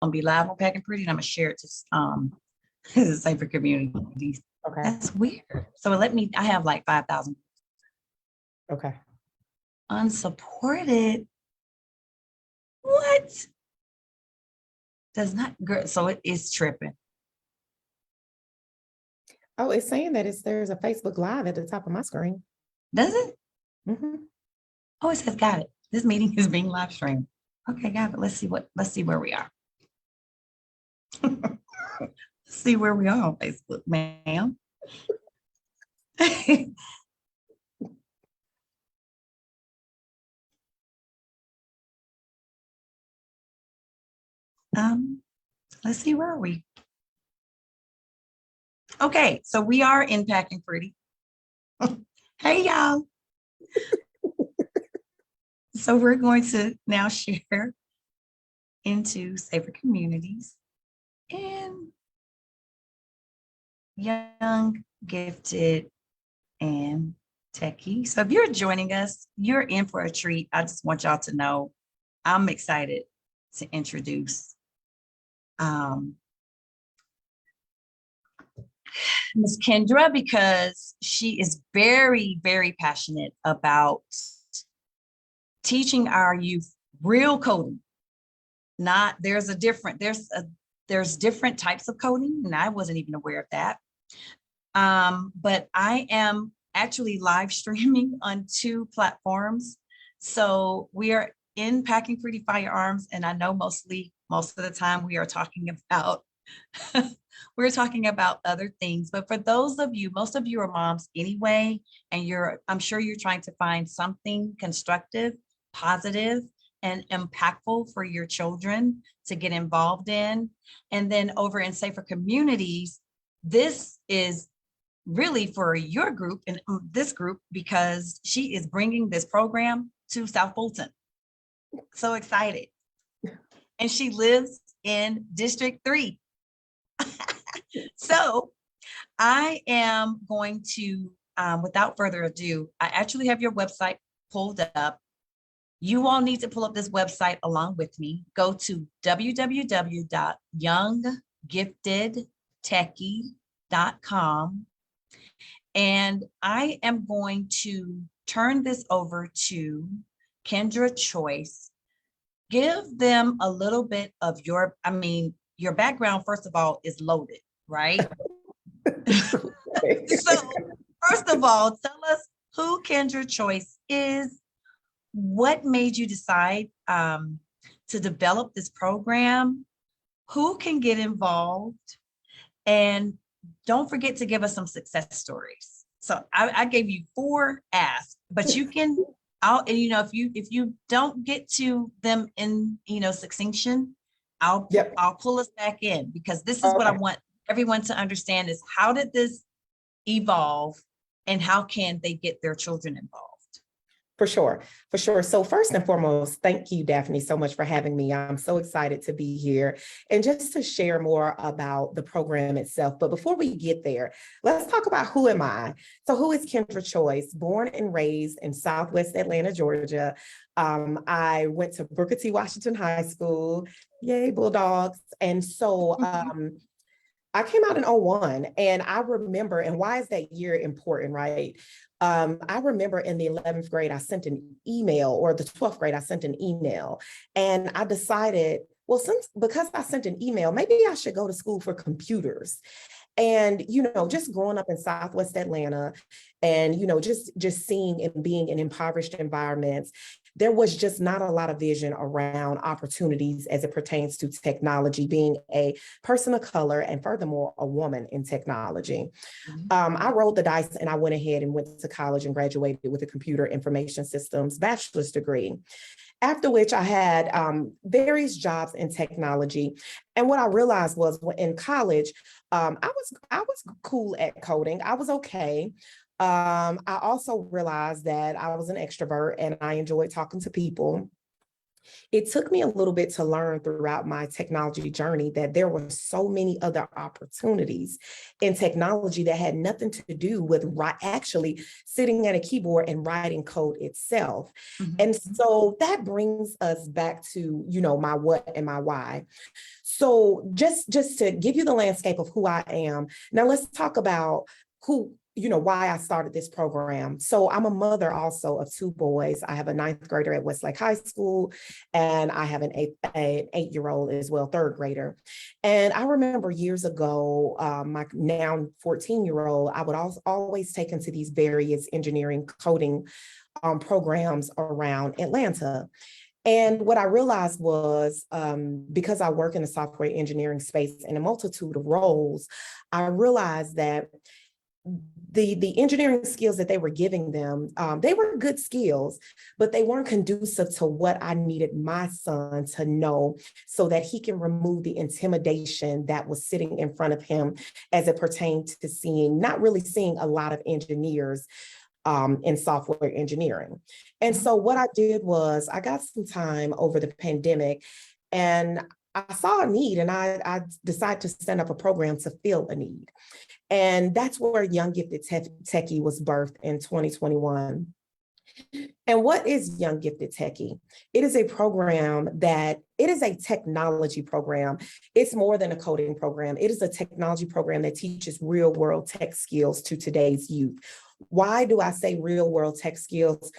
gonna be live on Packing Pretty, and I'm gonna share it to Safer Communities. Okay. That's weird. So I have like 5,000 Okay. unsupported. What? Does not, so it is tripping. Oh, it's saying that there's a Facebook Live at the top of my screen. Does it? Mm-hmm. Oh, it says got it. This meeting is being live streamed. Okay, got it. Let's see where we are. Let's see where we are on Facebook, ma'am. Let's see, where are we? Okay, so we are in Packing Pretty. Hey, y'all. So we're going to now share into Safer Communities and Young, Gifted, and Techie. So if you're joining us, you're in for a treat. I just want y'all to know I'm excited to introduce Ms. Kendra, because she is very, very passionate about teaching our youth real coding. There's different types of coding, and I wasn't even aware of that. But I am actually live streaming on 2 platforms. So we are in Packing Pretty Firearms, and I know most of the time we are talking about we're talking about other things. But for those of you, most of you are moms anyway, and I'm sure you're trying to find something constructive, positive, and impactful for your children to get involved in. And then over in Safer Communities, this is really for your group and this group, because she is bringing this program to South Fulton. So excited. And she lives in District 3. So I am going to, without further ado, I actually have your website pulled up. You all need to pull up this website along with me. Go to www.younggiftedtechie.com. And I am going to turn this over to Kendra Choice. Give them a little bit of your background, first of all, is loaded, right? So first of all, tell us who Kendra Choice is. What made you decide to develop this program? Who can get involved? And don't forget to give us some success stories. So I gave you 4 asks, but you can, if you don't get to them in, succinction, I'll pull us back in, because this is what I want everyone to understand is, how did this evolve and how can they get their children involved? For sure. So first and foremost, thank you, Daphne, so much for having me. I'm so excited to be here and just to share more about the program itself. But before we get there, let's talk about who am I? So who is Kendra Choice? Born and raised in Southwest Atlanta, Georgia. I went to Booker T. Washington High School. Yay, Bulldogs. And so I came out in 2001, and I remember, and why is that year important, right? I remember in the 11th grade, I sent an email, or the 12th grade, I sent an email, and I decided, well, because I sent an email, maybe I should go to school for computers. And, just growing up in Southwest Atlanta and, just seeing and being in impoverished environments, there was just not a lot of vision around opportunities as it pertains to technology, being a person of color and furthermore, a woman in technology. I rolled the dice and I went ahead and went to college and graduated with a computer information systems bachelor's degree. After which I had various jobs in technology. And what I realized was in college, I was cool at coding. I was okay. I also realized that I was an extrovert and I enjoyed talking to people. It took me a little bit to learn throughout my technology journey that there were so many other opportunities in technology that had nothing to do with actually sitting at a keyboard and writing code itself. And so that brings us back to, my what and my why. So just to give you the landscape of who I am, now let's talk about why I started this program. So I'm a mother also of two boys. I have a ninth grader at Westlake High School, and I have an 8-year-old as well, third grader. And I remember years ago, my now 14-year-old, I would always take him to these various engineering coding programs around Atlanta. And what I realized was, because I work in the software engineering space in a multitude of roles, I realized that the engineering skills that they were giving them, they were good skills, but they weren't conducive to what I needed my son to know so that he can remove the intimidation that was sitting in front of him as it pertained to not really seeing a lot of engineers in software engineering. And so what I did was I got some time over the pandemic, and I saw a need, and I decided to stand up a program to fill a need. And that's where Young Gifted Techie was birthed in 2021. And what is Young Gifted Techie? It is a program it is a technology program. It's more than a coding program. It is a technology program that teaches real world tech skills to today's youth. Why do I say real world tech skills?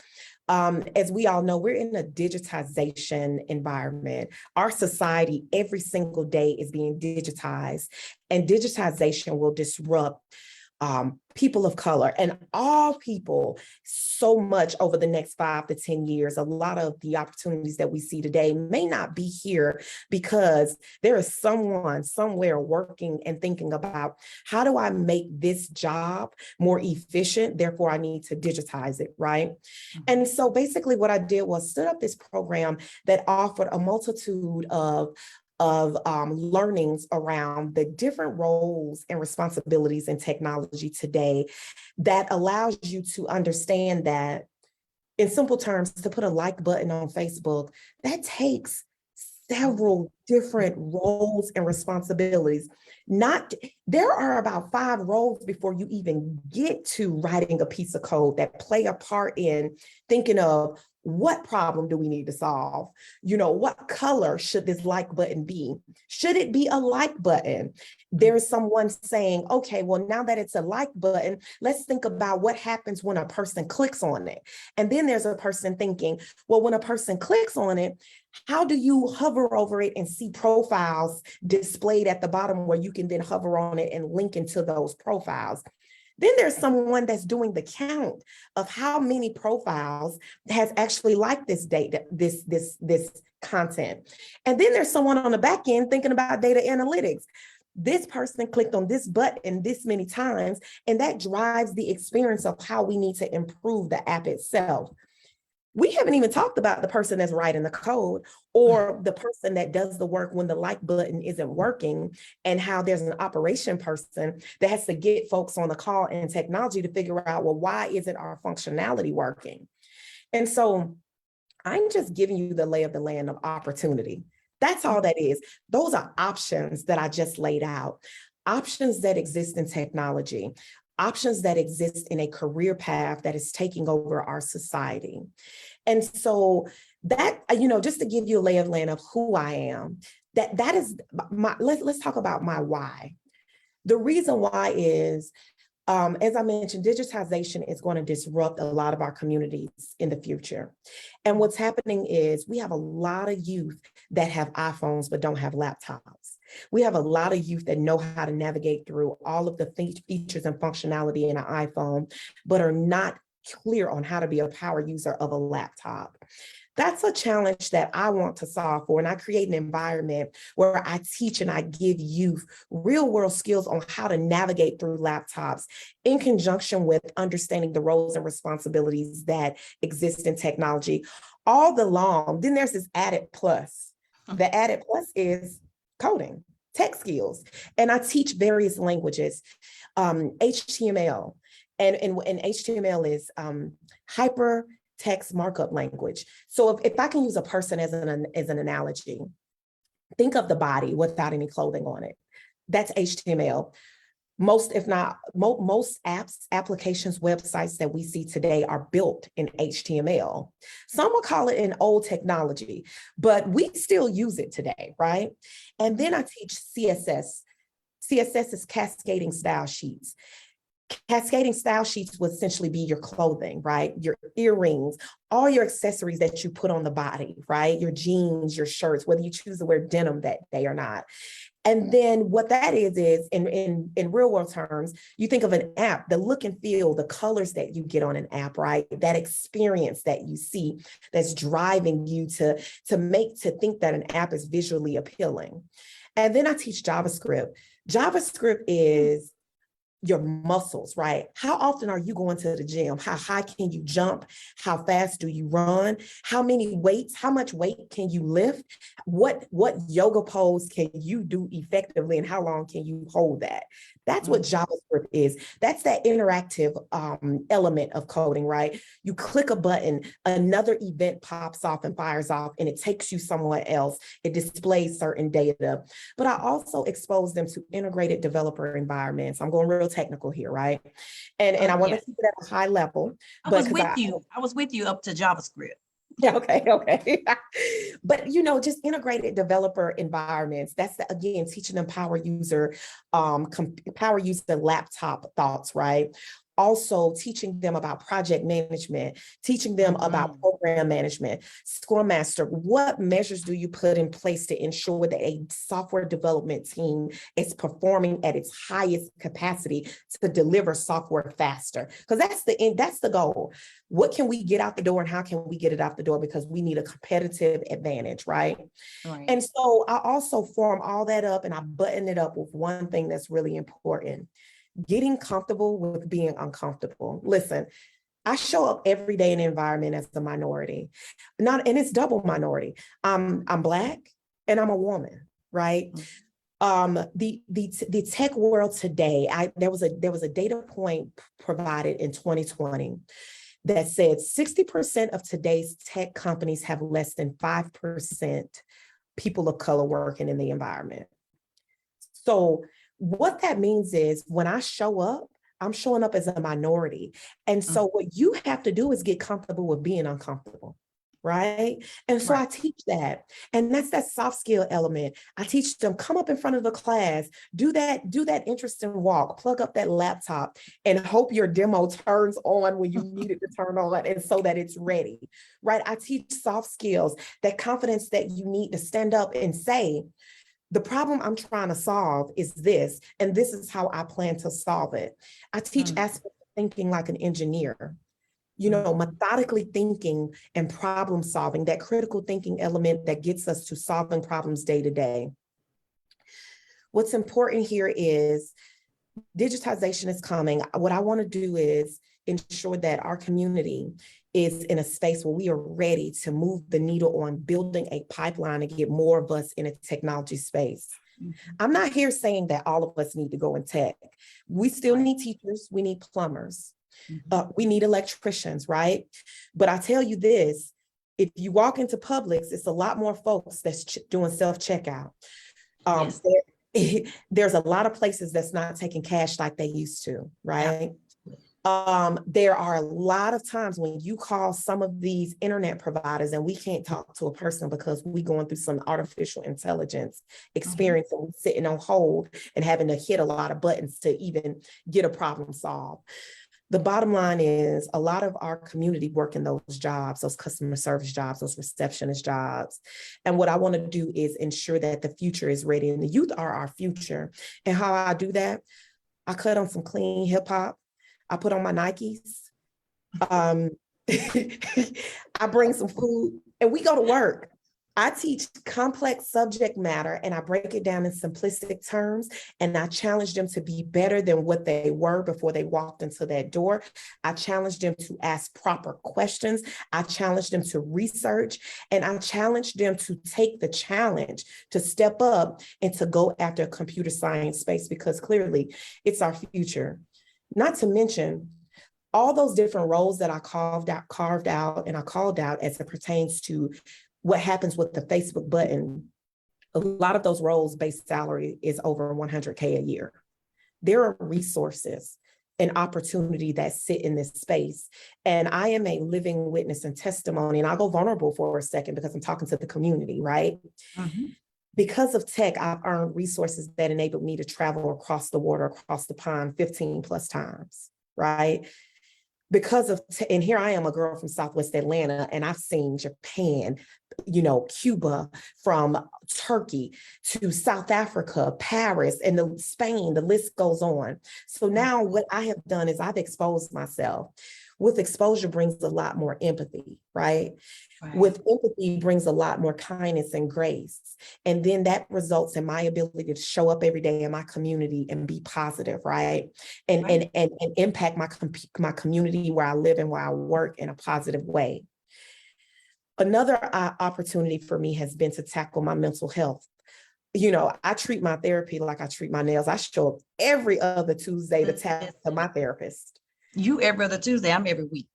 As we all know, we're in a digitization environment. Our society every single day is being digitized, and digitization will disrupt people of color and all people so much over the next 5 to 10 years. A lot of the opportunities that we see today may not be here because there is someone somewhere working and thinking about, how do I make this job more efficient? Therefore, I need to digitize it, right? And so basically what I did was stood up this program that offered a multitude of learnings around the different roles and responsibilities in technology today that allows you to understand that, in simple terms, to put a like button on Facebook, that takes several different roles and responsibilities. There are about 5 roles before you even get to writing a piece of code that play a part in thinking of, what problem do we need to solve? What color should this like button be? Should it be a like button? There's someone saying, okay, well, now that it's a like button, let's think about what happens when a person clicks on it. And then there's a person thinking, well, when a person clicks on it, how do you hover over it and see profiles displayed at the bottom where you can then hover on it and link into those profiles? Then there's someone that's doing the count of how many profiles has actually liked this data, this content. And then there's someone on the back end thinking about data analytics. This person clicked on this button this many times, and that drives the experience of how we need to improve the app itself. We haven't even talked about the person that's writing the code or the person that does the work when the like button isn't working, and how there's an operation person that has to get folks on the call and technology to figure out, well, why isn't our functionality working? And so I'm just giving you the lay of the land of opportunity. That's all that is. Those are options that I just laid out, options that exist in technology, options that exist in a career path that is taking over our society. And so that, just to give you a lay of land of who I am, that is let's talk about my why. The reason why is, as I mentioned, digitization is going to disrupt a lot of our communities in the future. And what's happening is we have a lot of youth that have iPhones but don't have laptops. We have a lot of youth that know how to navigate through all of the features and functionality in an iPhone, but are not clear on how to be a power user of a laptop. That's a challenge that I want to solve for. And I create an environment where I teach and I give youth real world skills on how to navigate through laptops in conjunction with understanding the roles and responsibilities that exist in technology all the long. Then there's this added plus. The added plus is coding, tech skills. And I teach various languages, HTML. And HTML is hypertext markup language. So if I can use a person as an analogy, think of the body without any clothing on it. That's HTML. Most, if not most applications, websites that we see today are built in HTML. Some will call it an old technology, but we still use it today, right? And then I teach CSS. CSS is cascading style sheets. Cascading style sheets would essentially be your clothing, right? Your earrings, all your accessories that you put on the body, right? Your jeans, your shirts, whether you choose to wear denim that day or not. And then what that is in real world terms, you think of an app, the look and feel, the colors that you get on an app, right? That experience that you see that's driving you to think that an app is visually appealing. And then I teach JavaScript. JavaScript is your muscles, right? How often are you going to the gym? How high can you jump? How fast do you run? How much weight can you lift? What yoga pose can you do effectively, and how long can you hold that? That's what JavaScript is. That's that interactive element of coding, right? You click a button, another event pops off and fires off, and it takes you somewhere else. It displays certain data. But I also expose them to integrated developer environments. I'm going real technical here, right? And I want to keep it at a high level. I was with you up to JavaScript. Yeah, okay. But just integrated developer environments. That's again teaching them power user laptop thoughts, right? Also teaching them about project management, teaching them about program management, Scrum Master. What measures do you put in place to ensure that a software development team is performing at its highest capacity to deliver software faster? Because that's the goal. What can we get out the door, and how can we get it out the door? Because we need a competitive advantage, right? And so I also form all that up and I button it up with one thing that's really important: getting comfortable with being uncomfortable. Listen, I show up every day in an environment as a minority, and it's double minority. I'm Black and I'm a woman, right? The tech world today, there was a data point provided in 2020 that said 60% of today's tech companies have less than 5% people of color working in the environment. So what that means is when I show up, I'm showing up as a minority. And so what you have to do is get comfortable with being uncomfortable, right? And so I teach that. And that's that soft skill element. I teach them, come up in front of the class, do that interesting walk, plug up that laptop, and hope your demo turns on when you need it to turn on, and so that it's ready, right? I teach soft skills, that confidence that you need to stand up and say, the problem I'm trying to solve is this, and this is how I plan to solve it. I teach aspects of thinking like an engineer, methodically thinking and problem solving, that critical thinking element that gets us to solving problems day to day. What's important here is digitization is coming. What I want to do is ensure that our community is in a space where we are ready to move the needle on building a pipeline to get more of us in a technology space. I'm not here saying that all of us need to go in tech. We still need teachers, we need plumbers, we need electricians, right? But I tell you this, if you walk into Publix, it's a lot more folks that's doing self-checkout. There's a lot of places that's not taking cash like they used to, right? There are a lot of times when you call some of these internet providers and we can't talk to a person because we're going through some artificial intelligence experience and sitting on hold and having to hit a lot of buttons to even get a problem solved. The bottom line is a lot of our community work in those jobs, those customer service jobs, those receptionist jobs. And what I want to do is ensure that the future is ready, and the youth are our future. And how I do that, I cut on some clean hip hop. I put on my Nikes. I bring some food and we go to work. I teach complex subject matter and I break it down in simplistic terms, and I challenge them to be better than what they were before they walked into that door. I challenge them to ask proper questions. I challenge them to research, and I challenge them to take the challenge to step up and to go after a computer science space, because clearly it's our future. Not to mention all those different roles that I carved out and I called out as it pertains to what happens with the Facebook button. A lot of those roles base salary is over $100K a year. there are resources and opportunity that sit in this space. And I am a living witness and testimony. And I'll go vulnerable for a second because I'm talking to the community, right? Mhm. Because of tech, I've earned resources that enabled me to travel across the water, across the pond 15 plus times, right? Because of, and here I am, a girl from Southwest Atlanta, and I've seen Japan, Cuba, from Turkey to South Africa, Paris, and Spain, the list goes on. So now what I have done is I've exposed myself. With exposure brings a lot more empathy, right? Right. With empathy brings a lot more kindness and grace. And then that results in my ability to show up every day in my community and be positive, right? And Right. and impact my community where I live and where I work in a positive way. Another opportunity for me has been to tackle my mental health. I treat my therapy like I treat my nails. I show up every other Tuesday to tap to my therapist. You every other Tuesday, I'm every week.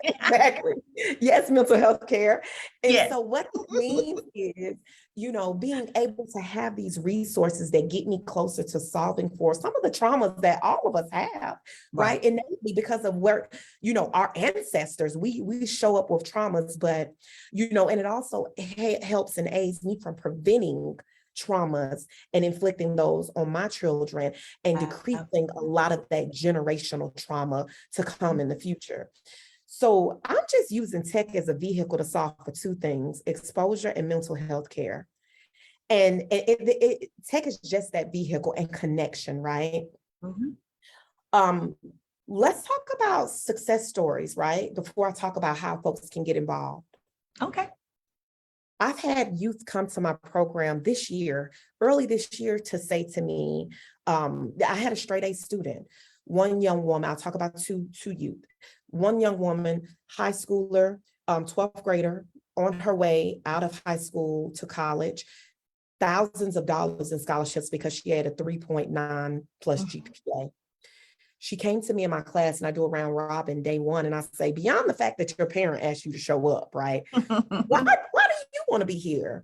Exactly. Yes, mental health care. And Yes. so what it means is, being able to have these resources that get me closer to solving for some of the traumas that all of us have, right? Innately, because of where, our ancestors, we show up with traumas, but, and it also helps and aids me from preventing traumas and inflicting those on my children and decreasing a lot of that generational trauma to come in the future. So I'm just using tech as a vehicle to solve for two things: exposure and mental health care. And tech is just that vehicle and connection, right? Mhm. Um, let's talk about success stories, right? Before I talk about how folks can get involved. Okay. I've had youth come to my program early this year, to say to me, I had a straight A student, one young woman. I'll talk about two youth. One young woman, high schooler, 12th grader, on her way out of high school to college, thousands of dollars in scholarships because she had a 3.9 plus GPA. She came to me in my class, and I do a round robin day one, and I say, beyond the fact that your parent asked you to show up, right? Why do you want to be here?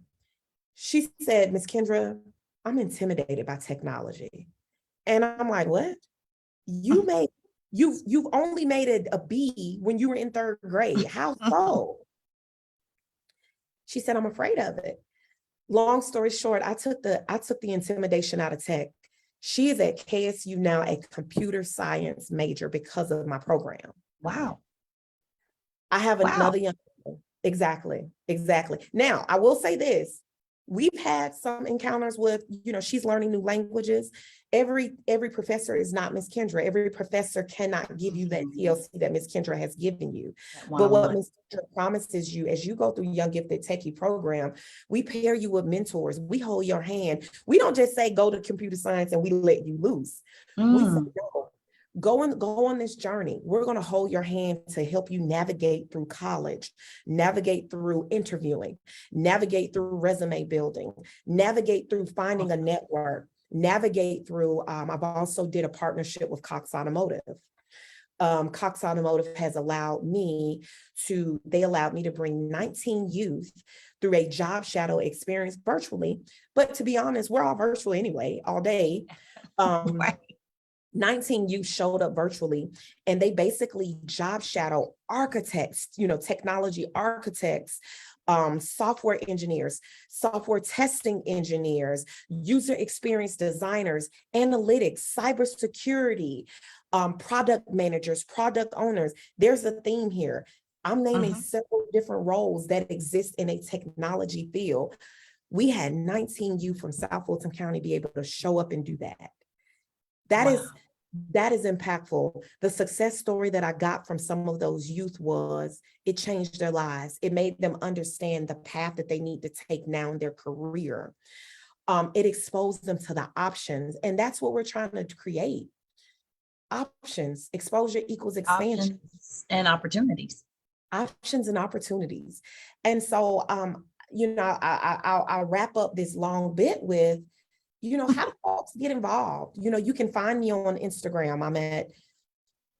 She said, Miss Kendra, I'm intimidated by technology. And I'm like, what? You've only made it a B when you were in third grade. How so? She said, I'm afraid of it. Long story short, I took the intimidation out of tech. She is at KSU now, a computer science major because of my program. Wow. I have another young person. Exactly. Now, I will say this. We've had some encounters with, she's learning new languages. Every professor is not Miss Kendra. Every professor cannot give you that TLC that Miss Kendra has given you. But what Miss Kendra promises you as you go through Young Gifted Techie program, we pair you with mentors. We hold your hand. We don't just say, go to computer science and we let you loose. We say, no. Go on this journey. We're going to hold your hand to help you navigate through college, navigate through interviewing, navigate through resume building, navigate through finding a network, navigate through, I've also did a partnership with Cox Automotive. Cox Automotive has allowed me to bring 19 youth through a job shadow experience virtually. But to be honest, we're all virtual anyway, all day. 19 youth showed up virtually, and they basically job shadow architects, technology architects, software engineers, software testing engineers, user experience designers, analytics, cybersecurity, product managers, product owners. There's a theme here. I'm naming several different roles that exist in a technology field. We had 19 youth from South Fulton County be able to show up and do that. That is impactful. The success story that I got from some of those youth was it changed their lives. It made them understand the path that they need to take now in their career. It exposed them to the options. And that's what we're trying to create. Options. Exposure equals expansion. Options and opportunities. Options and opportunities. And so, I'll wrap up this long bit with, how do folks get involved? You can find me on Instagram.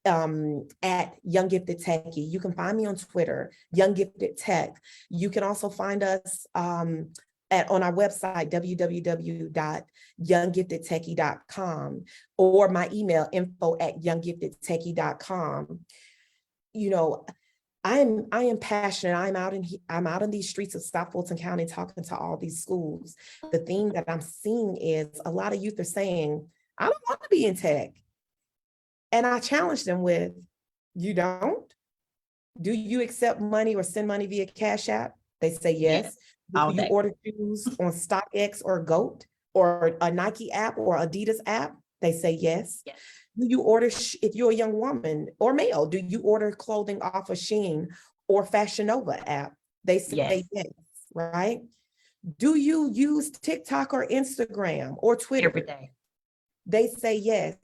I'm at Young Gifted Techie. You can find me on Twitter, Young Gifted Tech. You can also find us on our website, www.younggiftedtechie.com, or my email, info@younggiftedtechie.com. You know, I am passionate. I'm out in these streets of South Fulton County talking to all these schools. The thing that I'm seeing is a lot of youth are saying, I don't want to be in tech. And I challenge them with, you don't? Do you accept money or send money via Cash App? They say yes. Do all you day. order shoes on StockX or GOAT or a Nike app or Adidas app? They say yes. Yes. Do you order, if you're a young woman or male, do you order clothing off of Shein or Fashion Nova app? They say yes, right? Do you use TikTok or Instagram or Twitter? Every day. They say yes.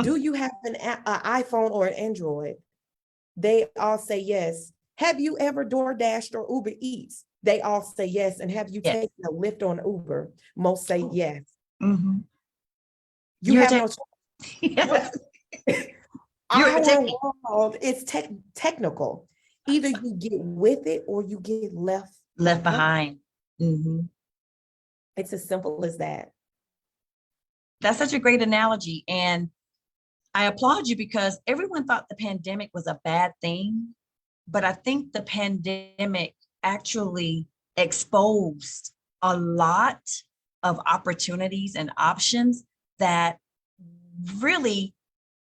Do you have an iPhone or an Android? They all say yes. Have you ever DoorDashed or Uber Eats? They all say yes. And have you Yes. taken a Lyft on Uber? Most say yes. Mm-hmm. You You're have no choice. Yes. Our world is technical. Either you get with it or you get left behind. Mm-hmm. It's as simple as that. That's such a great analogy. And I applaud you because everyone thought the pandemic was a bad thing. But I think the pandemic actually exposed a lot of opportunities and options that really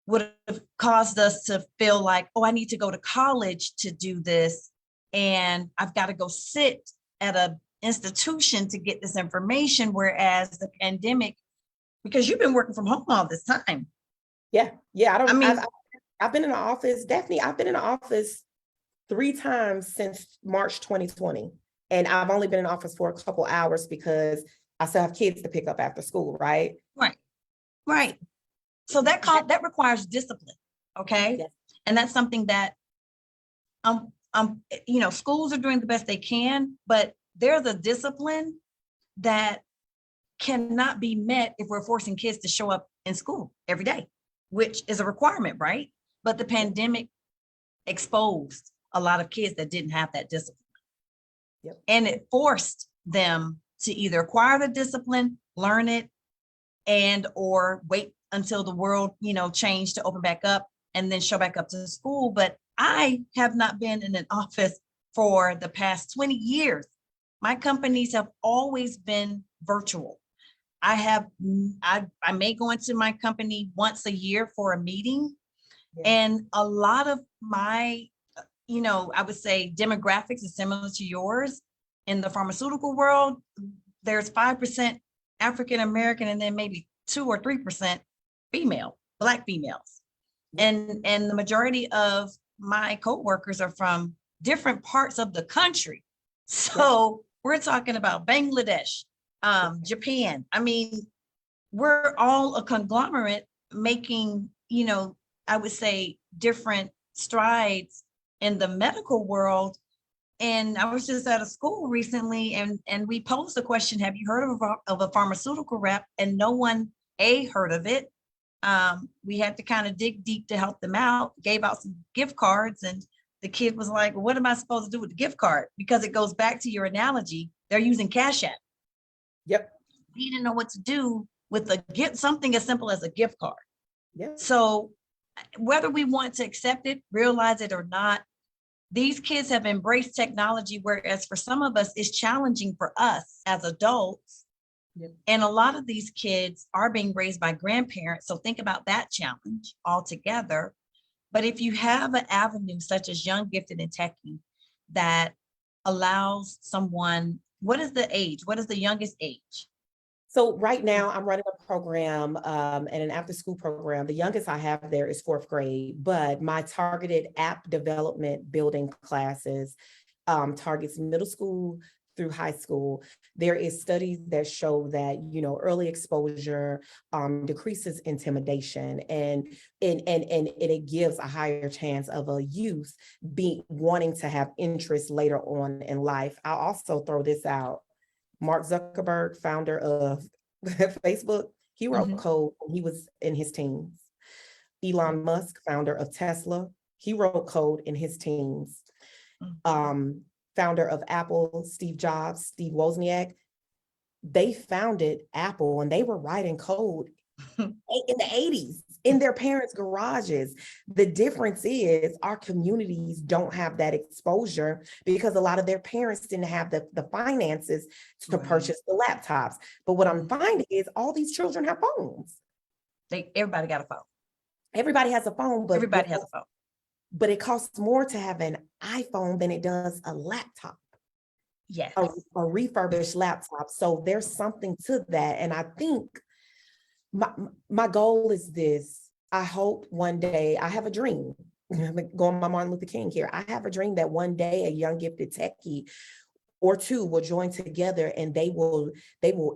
would have caused us to feel like, oh, I need to go to college to do this. And I've got to go sit at an institution to get this information. Whereas the pandemic, because you've been working from home all this time. Yeah. I've been in the office, Daphne, I've been in the office 3 times since March 2020. And I've only been in office for a couple hours because I still have kids to pick up after school, right? Right. So that requires discipline, okay? Yes. And that's something that schools are doing the best they can, but there's a discipline that cannot be met if we're forcing kids to show up in school every day, which is a requirement, right? But the pandemic exposed a lot of kids that didn't have that discipline. Yep. And it forced them to either acquire the discipline, learn it, and or wait until the world, changed to open back up and then show back up to school. But I have not been in an office for the past 20 years. My companies have always been virtual. I may go into my company once a year for a meeting. Yeah. And a lot of my, I would say demographics is similar to yours. In the pharmaceutical world, there's 5% African-American and then maybe 2 or 3% female, Black females. And the majority of my coworkers are from different parts of the country. So we're talking about Bangladesh, Japan. I mean, we're all a conglomerate making, I would say different strides in the medical world. And I was just at a school recently and we posed the question, have you heard of a pharmaceutical rep? And no one heard of it. We had to kind of dig deep to help them out, gave out some gift cards, and the kid was like, well, what am I supposed to do with the gift card? Because it goes back to your analogy, they're using Cash App. Yep. He didn't know what to do with something as simple as a gift card. Yep. So whether we want to accept it, realize it or not, these kids have embraced technology, whereas for some of us, it's challenging for us as adults. Yep. And a lot of these kids are being raised by grandparents. So think about that challenge altogether. But if you have an avenue such as Young, Gifted, and Techie that allows someone, what is the age? What is the youngest age? So right now I'm running a program and an after school program. The youngest I have there is 4th grade, but my targeted app development building classes targets middle school through high school. There is studies that show that, early exposure decreases intimidation and it gives a higher chance of a youth wanting to have interest later on in life. I'll also throw this out. Mark Zuckerberg, founder of Facebook, he wrote code when he was in his teens. Elon Musk, founder of Tesla, he wrote code in his teens. Founder of Apple, Steve Jobs, Steve Wozniak, they founded Apple and they were writing code in the 80s in their parents' garages. The difference is our communities don't have that exposure because a lot of their parents didn't have the finances to Right. purchase the laptops. But what I'm finding is all these children have phones. Everybody got a phone. Everybody has a phone, Everybody has a phone. but it costs more to have an iPhone than it does a laptop. Yes. A refurbished laptop. So there's something to that. And I think my goal is this. I hope one day, I have a dream, going my Martin Luther King here. I have a dream that one day a young gifted techie or two will join together and they will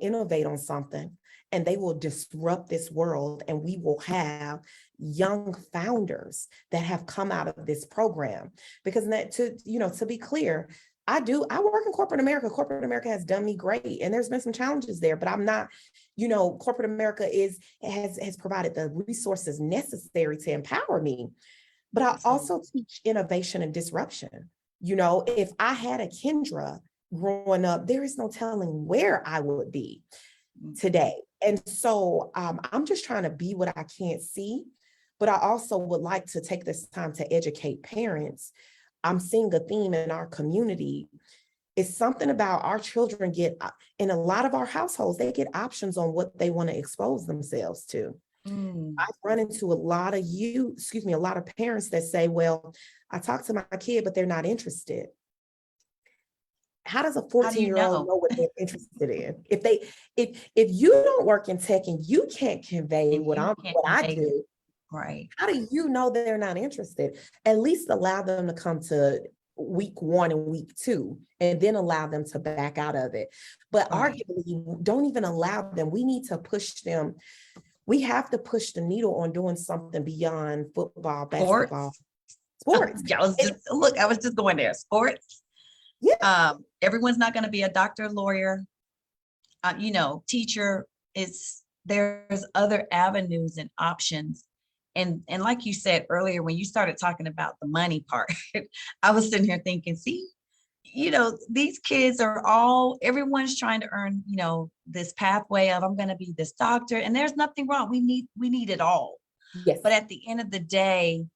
innovate on something and they will disrupt this world, and we will have young founders that have come out of this program. Because to be clear, I work in corporate America. Corporate America has done me great, and there's been some challenges there, but I'm not, corporate America has provided the resources necessary to empower me. But I also teach innovation and disruption. If I had a Kendra growing up, there is no telling where I would be today. And so I'm just trying to be what I can't see, but I also would like to take this time to educate parents. I'm seeing a theme in our community. It's something about our children in a lot of our households, they get options on what they want to expose themselves to. I've run into a lot of parents that say, well, I talk to my kid, but they're not interested. How does a 14-year-old know what they're interested in? If you don't work in tech and you can't convey what I do, right? How do you know they're not interested? At least allow them to come to week 1 and week 2, and then allow them to back out of it. But arguably, don't even allow them. We need to push them. We have to push the needle on doing something beyond football, basketball, sports. I was just going there. Sports. Yeah. Everyone's not going to be a doctor, lawyer, teacher. There's other avenues and options. And like you said earlier, when you started talking about the money part, I was sitting here thinking, see, these kids everyone's trying to earn, this pathway of, I'm going to be this doctor, and there's nothing wrong. We need it all. Yes. But at the end of the day,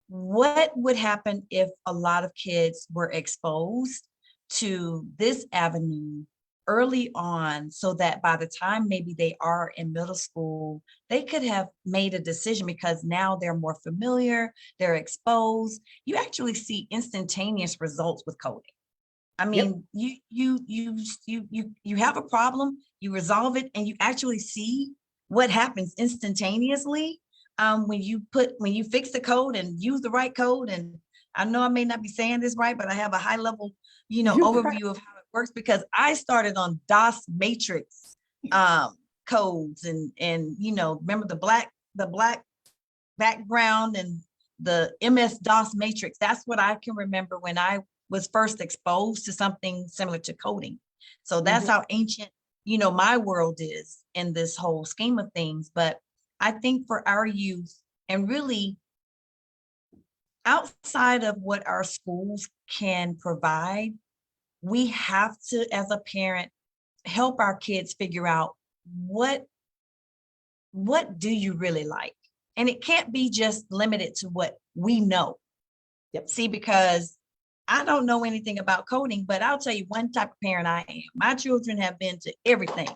what would happen if a lot of kids were exposed to this avenue early on, so that by the time maybe they are in middle school, they could have made a decision, because now they're more familiar, they're exposed. You actually see instantaneous results with coding. I mean, you have a problem, you resolve it, and you actually see what happens instantaneously when you fix the code and use the right code. And I know I may not be saying this right, but I have a high level, overview of how it works, because I started on DOS matrix codes and remember the black background and the MS-DOS matrix. That's what I can remember when I was first exposed to something similar to coding. So that's how ancient, my world is in this whole scheme of things. But I think for our youth, and really outside of what our schools can provide, we have to, as a parent, help our kids figure out what do you really like? And it can't be just limited to what we know. Yep. See, because I don't know anything about coding, but I'll tell you one type of parent I am. My children have been to everything.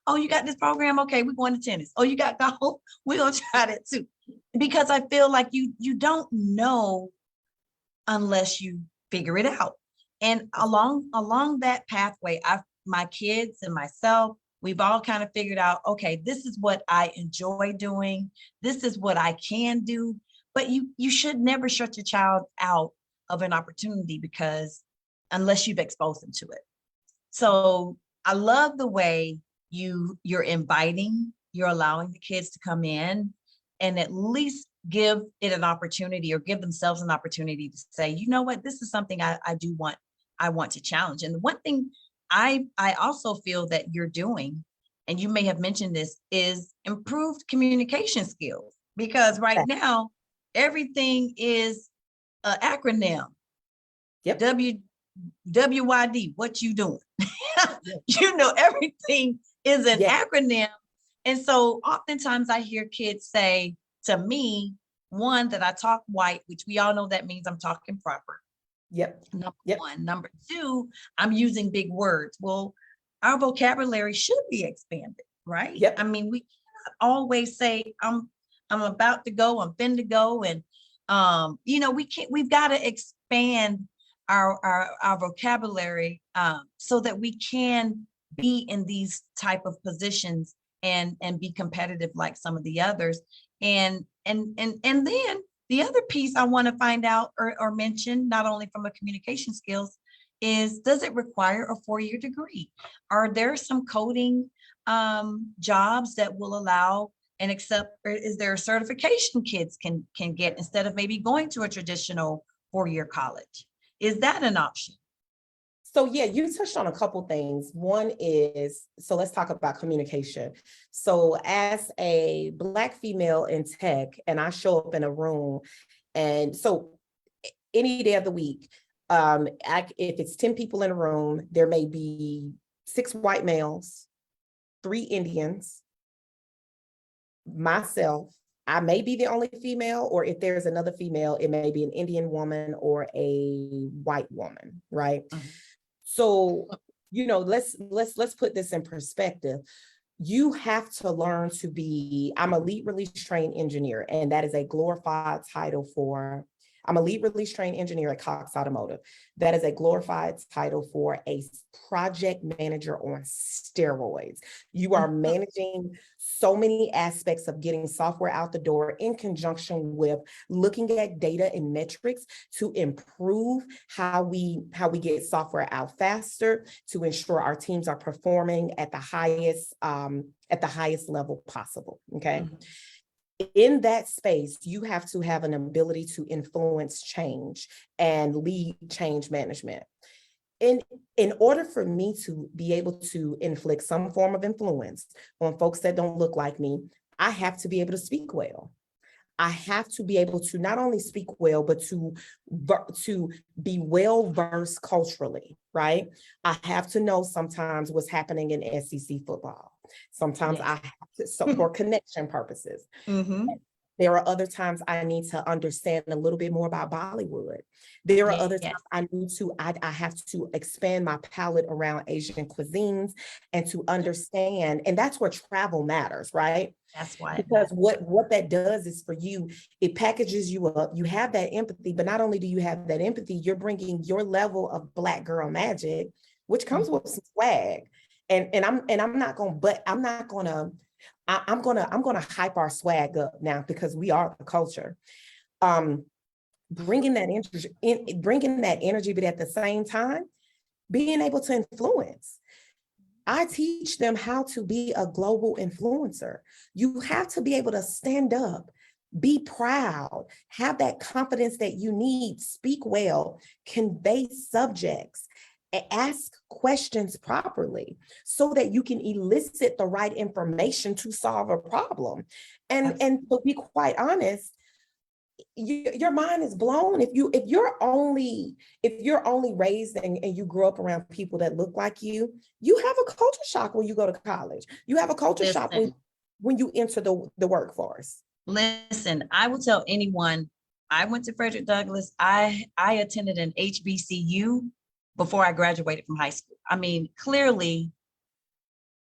Oh, you got this program? Okay, we're going to tennis. Oh, you got golf? We're going to try that too. Because I feel like you don't know unless you figure it out. And along that pathway, my kids and myself, we've all kind of figured out, okay, this is what I enjoy doing. This is what I can do. But you should never shut your child out of an opportunity, because unless you've exposed them to it. So I love the way you're inviting, you're allowing the kids to come in and at least give it an opportunity, or give themselves an opportunity to say, you know what, this is something I want to challenge. And the one thing I also feel that you're doing, and you may have mentioned this, is improved communication skills, because right now everything is an acronym. Yep. WYD, what you doing? Everything is an Yeah. acronym. And so oftentimes I hear kids say to me, one, that I talk white, which we all know that means I'm talking proper. Yep. Number Yep. one. Number two, I'm using big words. Well, our vocabulary should be expanded, right? Yep. I mean, we cannot always say I'm about to go, I'm fin to go. And we've got to expand our vocabulary so that we can be in these type of positions and be competitive like some of the others. And then the other piece I want to find out or mention, not only from a communication skills, is does it require a 4-year degree? Are there some coding jobs that will allow and accept, or is there a certification kids can get instead of maybe going to a traditional 4-year college? Is that an option? So yeah, you touched on a couple things. One is, so let's talk about communication. So as a Black female in tech, and I show up in a room, and so any day of the week, if it's 10 people in a room, there may be 6 white males, 3 Indians, myself. I may be the only female, or if there's another female, it may be an Indian woman or a white woman, right? Mhm. So, let's put this in perspective. You have to learn to be, I'm a lead release trained engineer, and that is a glorified title for, I'm a lead release trained engineer at Cox Automotive. That is a glorified title for a project manager on steroids. You are managing so many aspects of getting software out the door in conjunction with looking at data and metrics to improve how we get software out faster, to ensure our teams are performing at the highest level possible. Okay. Mhm. In that space, you have to have an ability to influence change and lead change management. In order for me to be able to inflict some form of influence on folks that don't look like me, I have to be able to speak well. I have to be able to not only speak well, but to be well versed culturally, right? I have to know sometimes what's happening in SEC football. Sometimes I Yes. have to, so for connection purposes. Mm-hmm. There are other times I need to understand a little bit more about Bollywood. There are other Yes, times I have to expand my palette around Asian cuisines and to understand, and that's where travel matters, right? that's why it Because matters. what that does is for you, it packages you up. You have that empathy, but not only do you have that empathy, you're bringing your level of Black girl magic, which comes Mhm. with some swag. And I'm not gonna, but I'm not gonna, I'm gonna hype our swag up now because we are the culture. Um, bringing that energy, but at the same time, being able to influence. I teach them how to be a global influencer. You have to be able to stand up, be proud, have that confidence that you need, speak well, convey subjects, ask questions properly so that you can elicit the right information to solve a problem. And to be quite honest, your mind is blown if you're only raised and you grow up around people that look like you have a culture shock when you go to college. You have a culture shock Listen, when you enter the workforce. listen, I will tell anyone, I went to Frederick Douglass. I attended an HBCU before I graduated from high school. I mean, clearly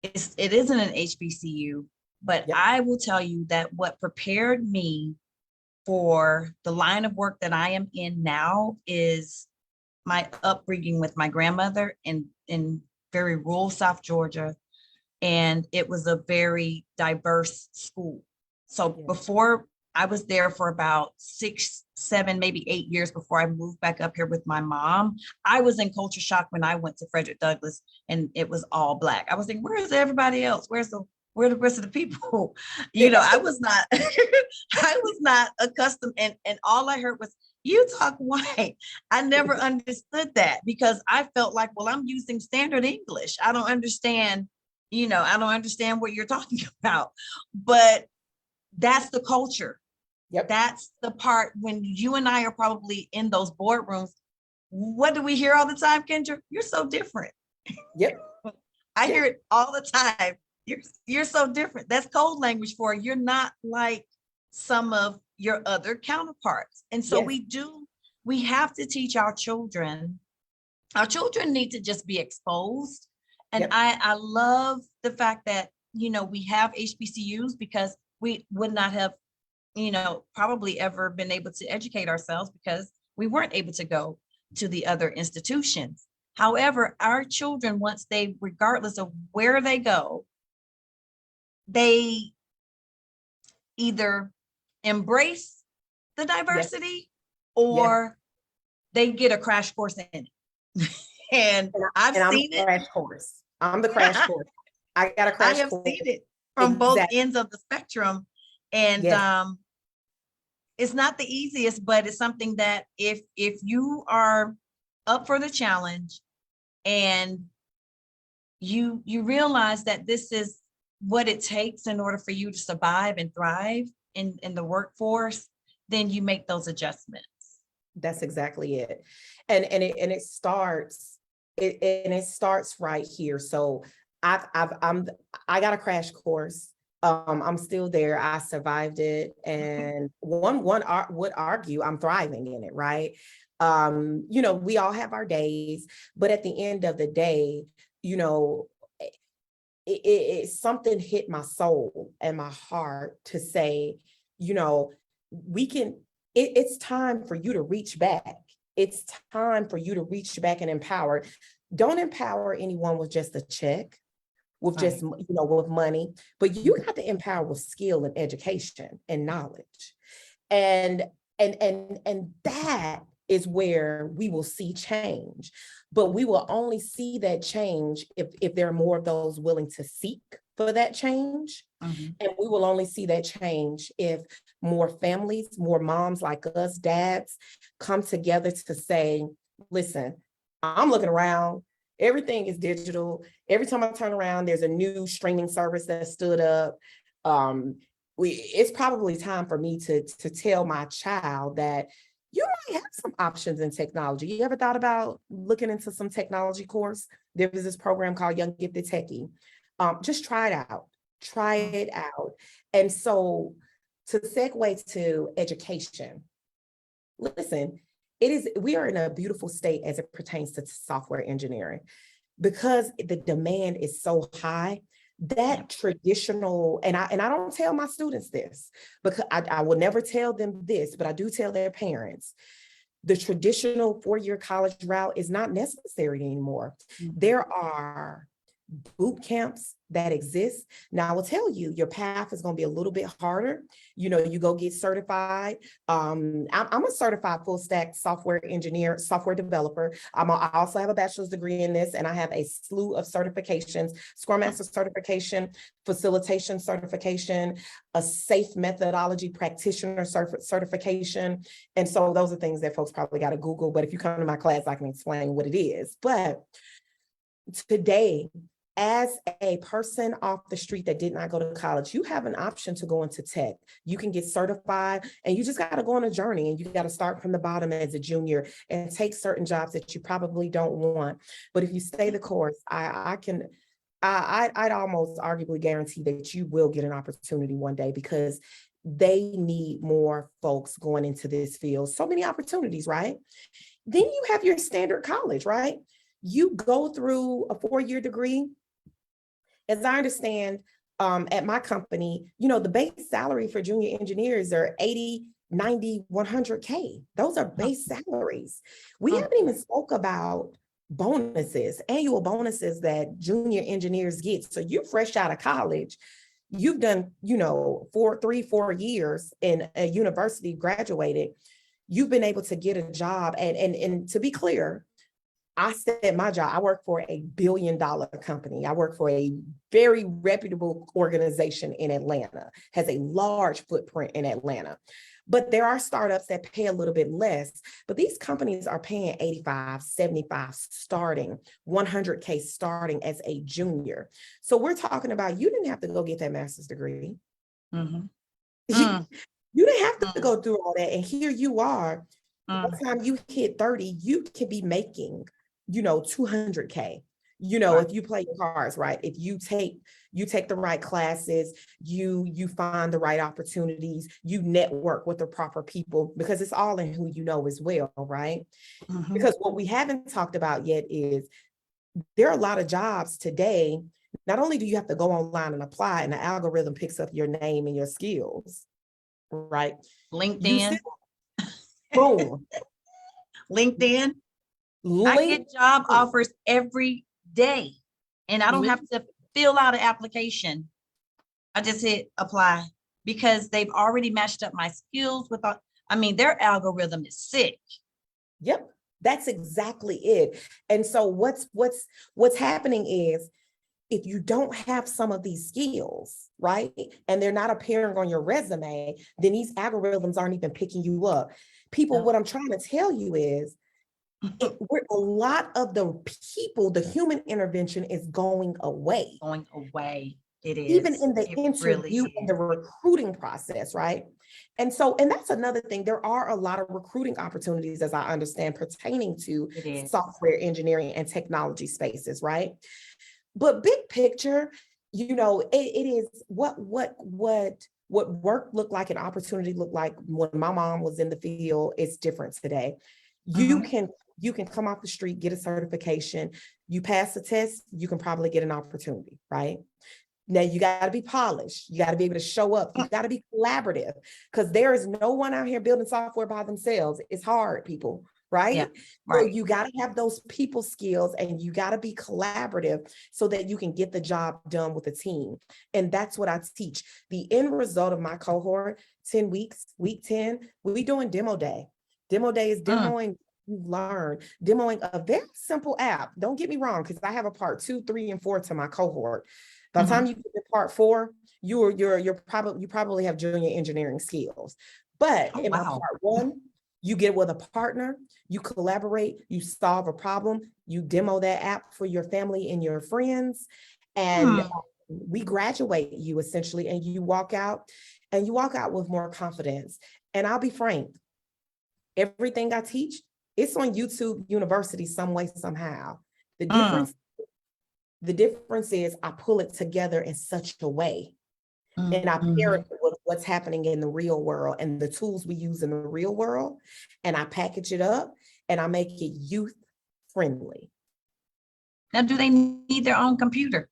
it isn't an HBCU, but Yep. I will tell you that what prepared me for the line of work that I am in now is my upbringing with my grandmother in very rural South Georgia. And it was a very diverse school. So Yeah. before, I was there for about 6, 7, maybe 8 years before I moved back up here with my mom. I was in culture shock when I went to Frederick Douglass and it was all Black. I was thinking, where is everybody else? Where are the rest of the people? I was not, I was not accustomed. And all I heard was, you talk white. I never understood that because I felt like, well, I'm using standard English. I don't understand what you're talking about. But that's the culture. Yep. That's the part when you and I are probably in those boardrooms. What do we hear all the time, Kendra? You're so different. Yep. I Yeah. hear it all the time. You're so different. That's code language for you're not like some of your other counterparts. And so Yes. we have to teach our children. Our children need to just be exposed. And Yep. I love the fact that, we have HBCUs because we would not have, probably ever been able to educate ourselves because we weren't able to go to the other institutions. However, our children, regardless of where they go, they either embrace the Yes. diversity Yes. or they get a crash course in it. And I've And I'm seen the it. crash course. I'm the crash course. I got a I crash have course. seen it from both Exactly. ends of the spectrum. And Yes. it's not the easiest, but it's something that if you are up for the challenge and you realize that this is what it takes in order for you to survive and thrive in the workforce, then you make those adjustments. That's exactly it. And it starts right here. So I got a crash course. I'm still there. I survived it. And one would argue I'm thriving in it, right? We all have our days, but at the end of the day, you know, something hit my soul and my heart to say, you know, we can, it's time for you to reach back. It's time for you to reach back and empower. Don't empower anyone with just a check, with just, Right. with money, but you got to empower with skill and education and knowledge. And and that is where we will see change. But we will only see that change if there are more of those willing to seek for that change. Mhm. And we will only see that change if more families, more moms like us, dads, come together to say, listen, I'm looking around. Everything is digital. Every time I turn around, there's a new streaming service that stood up. It's probably time for me to tell my child that you might have some options in technology. You ever thought about looking into some technology course? There was this program called Gifted Techie. Just try it out. Try it out. And so to segue to education, listen, we are in a beautiful state as it pertains to software engineering because the demand is so high. That traditional, and I don't tell my students this because I will never tell them this, but I do tell their parents, the traditional 4-year college route is not necessary anymore. Mhm. There are boot camps that exist. Now I will tell you, your path is going to be a little bit harder. You go get certified. I'm a certified full stack software engineer, software developer. I also have a bachelor's degree in this, and I have a slew of certifications: Scrum Master certification, facilitation certification, a safe methodology practitioner certification. And so those are things that folks probably got to Google, but if you come to my class, I can explain what it is. But today, as a person off the street that did not go to college, you have an option to go into tech. You can get certified, and you just got to go on a journey, and you got to start from the bottom as a junior and take certain jobs that you probably don't want. But if you stay the course, I'd almost arguably guarantee that you will get an opportunity one day because they need more folks going into this field. So many opportunities, right? Then you have your standard college, right? You go through a 4-year degree. As I understand, at my company, the base salary for junior engineers are 80, 90, 100K. Those are base salaries. We haven't even spoke about bonuses, annual bonuses that junior engineers get. So you're fresh out of college. You've done, 4 years in a university, graduated. You've been able to get a job. And to be clear, I said my job, I work for $1 billion company. I work for a very reputable organization in Atlanta, has a large footprint in Atlanta. But there are startups that pay a little bit less, but these companies are paying 85, 75 starting, 100K starting as a junior. So we're talking about, you didn't have to go get that master's degree. Mhm. You didn't have to Mm. go through all that. And here you are. By Mm. the time you hit 30, you could be making 200K. Right. if you play your cards right, if you take the right classes, you find the right opportunities, you network with the proper people, because it's all in who you know as well, right? Mhm. Because what we haven't talked about yet is there are a lot of jobs today. Not only do you have to go online and apply, and the algorithm picks up your name and your skills, right? You still LinkedIn. boom, LinkedIn. I link, get job offers every day and I don't have to fill out an application. I just hit apply because they've already matched up my skills with, I mean, their algorithm is sick. Yep, that's exactly it. And so what's happening is, if you don't have some of these skills, right, and they're not appearing on your resume, then these algorithms aren't even picking you up. People, No. what I'm trying to tell you is, a lot of the people, the human intervention is going away, Going away. It even is. in the It really interview and the is. recruiting process, right? And that's another thing. There are a lot of recruiting opportunities, as I understand, pertaining to It is. software engineering and technology spaces, right? But big picture, it is what work looked like, an opportunity looked like when my mom was in the field. It's different today. You Mhm. can you can come off the street, get a certification, you pass the test, you can probably get an opportunity, right? Now you got to be polished. You got to be able to show up. You got to be collaborative, because there is no one out here building software by themselves. It's hard, people, Yeah. right? So Right. you got to have those people skills, and you got to be collaborative so that you can get the job done with a team. And that's what I teach. The end result of my cohort, 10 weeks, week 10, we doing demo day. Demo day is Mm. demoing. You learn demoing a very simple app. Don't get me wrong, because I have a part 2, 3, and 4 to my cohort. By the time Mhm. you get to part 4, you probably have junior engineering skills. But Oh, in my wow. part 1, you get with a partner, you collaborate, you solve a problem, you demo that app for your family and your friends, and Hmm. we graduate you essentially, and you walk out with more confidence. And I'll be frank, everything I teach, it's on YouTube University some way, somehow. The Mm. difference the difference is I pull it together in such a way, Mm. and I pair it Mhm. with what's happening in the real world and the tools we use in the real world, and I package it up and I make it youth friendly. Now, do they need their own computer?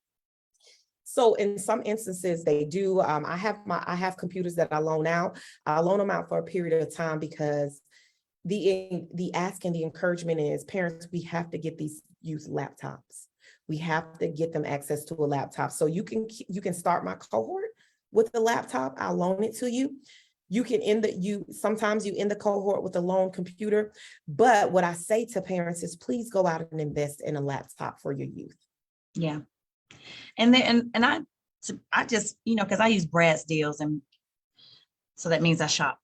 So in some instances they do. I have computers that I loan out. I loan them out for a period of time, because the ask and the encouragement is, parents, we have to get these youth laptops. We have to get them access to a laptop. So you can start my cohort with the laptop. I'll loan it to you. You can sometimes you end the cohort with a loan computer. But what I say to parents is, please go out and invest in a laptop for your youth. Yeah. And then, and I just, because I use Brad's deals, and so that means I shop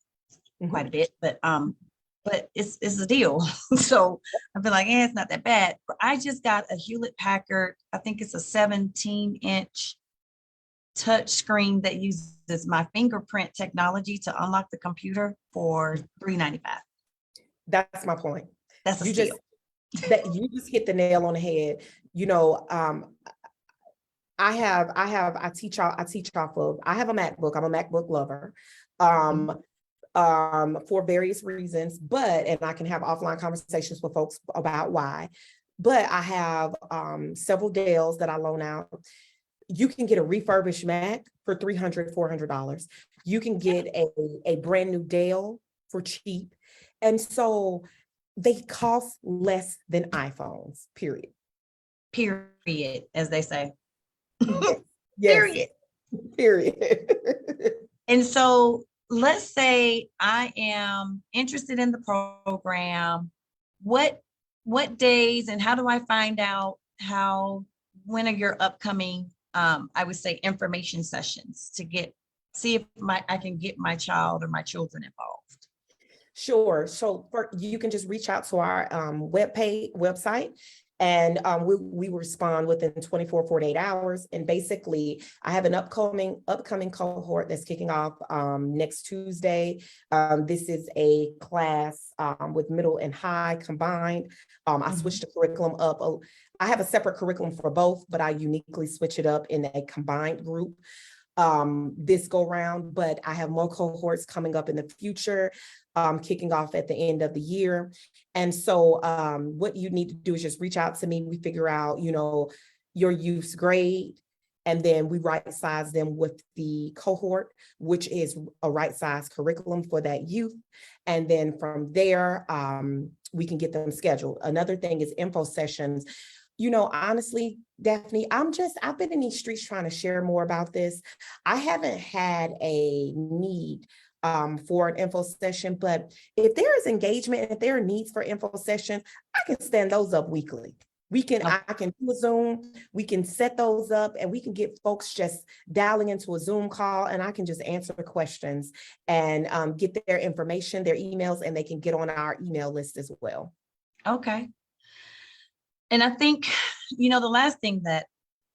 quite Mhm. a bit, but it's a deal. So I feel like, it's not that bad. But I just got a Hewlett Packard, I think it's a 17-inch touch screen that uses my fingerprint technology to unlock the computer for $395. That's my point. That's a You just steal. you just hit the nail on the head. You know, I teach off of, I have a MacBook. I'm a MacBook lover. Mhm. Um, for various reasons, and I can have offline conversations with folks about why. But I have several Dells that I loan out. You can get a refurbished Mac for $300, $400. You can get a brand new Dell for cheap. And so they cost less than iPhones, period. Period, as they say. Yes, yes, Period. period. And so let's say I am interested in the program. What what days and how do I find out when are your upcoming I would say information sessions to see if I can get my child or my children involved. Sure. So you can just reach out to our website. And we respond within 24, 48 hours. And basically, I have an upcoming cohort that's kicking off next Tuesday. This is a class with middle and high combined. I switched the curriculum up. I have a separate curriculum for both, but I uniquely switch it up in a combined group this go round, but I have more cohorts coming up in the future, kicking off at the end of the year. And so what you need to do is just reach out to me. We figure out, your youth's grade, and then we right size them with the cohort, which is a right size curriculum for that youth. And then from there, we can get them scheduled. Another thing is info sessions. Honestly, Daphne, I've been in these streets trying to share more about this. I haven't had a need for an info session, but if there is engagement, if there are needs for info session, I can stand those up weekly. I can do a Zoom, we can set those up, and we can get folks just dialing into a Zoom call, and I can just answer the questions and get their information, their emails, and they can get on our email list as well. Okay. And I think, the last thing that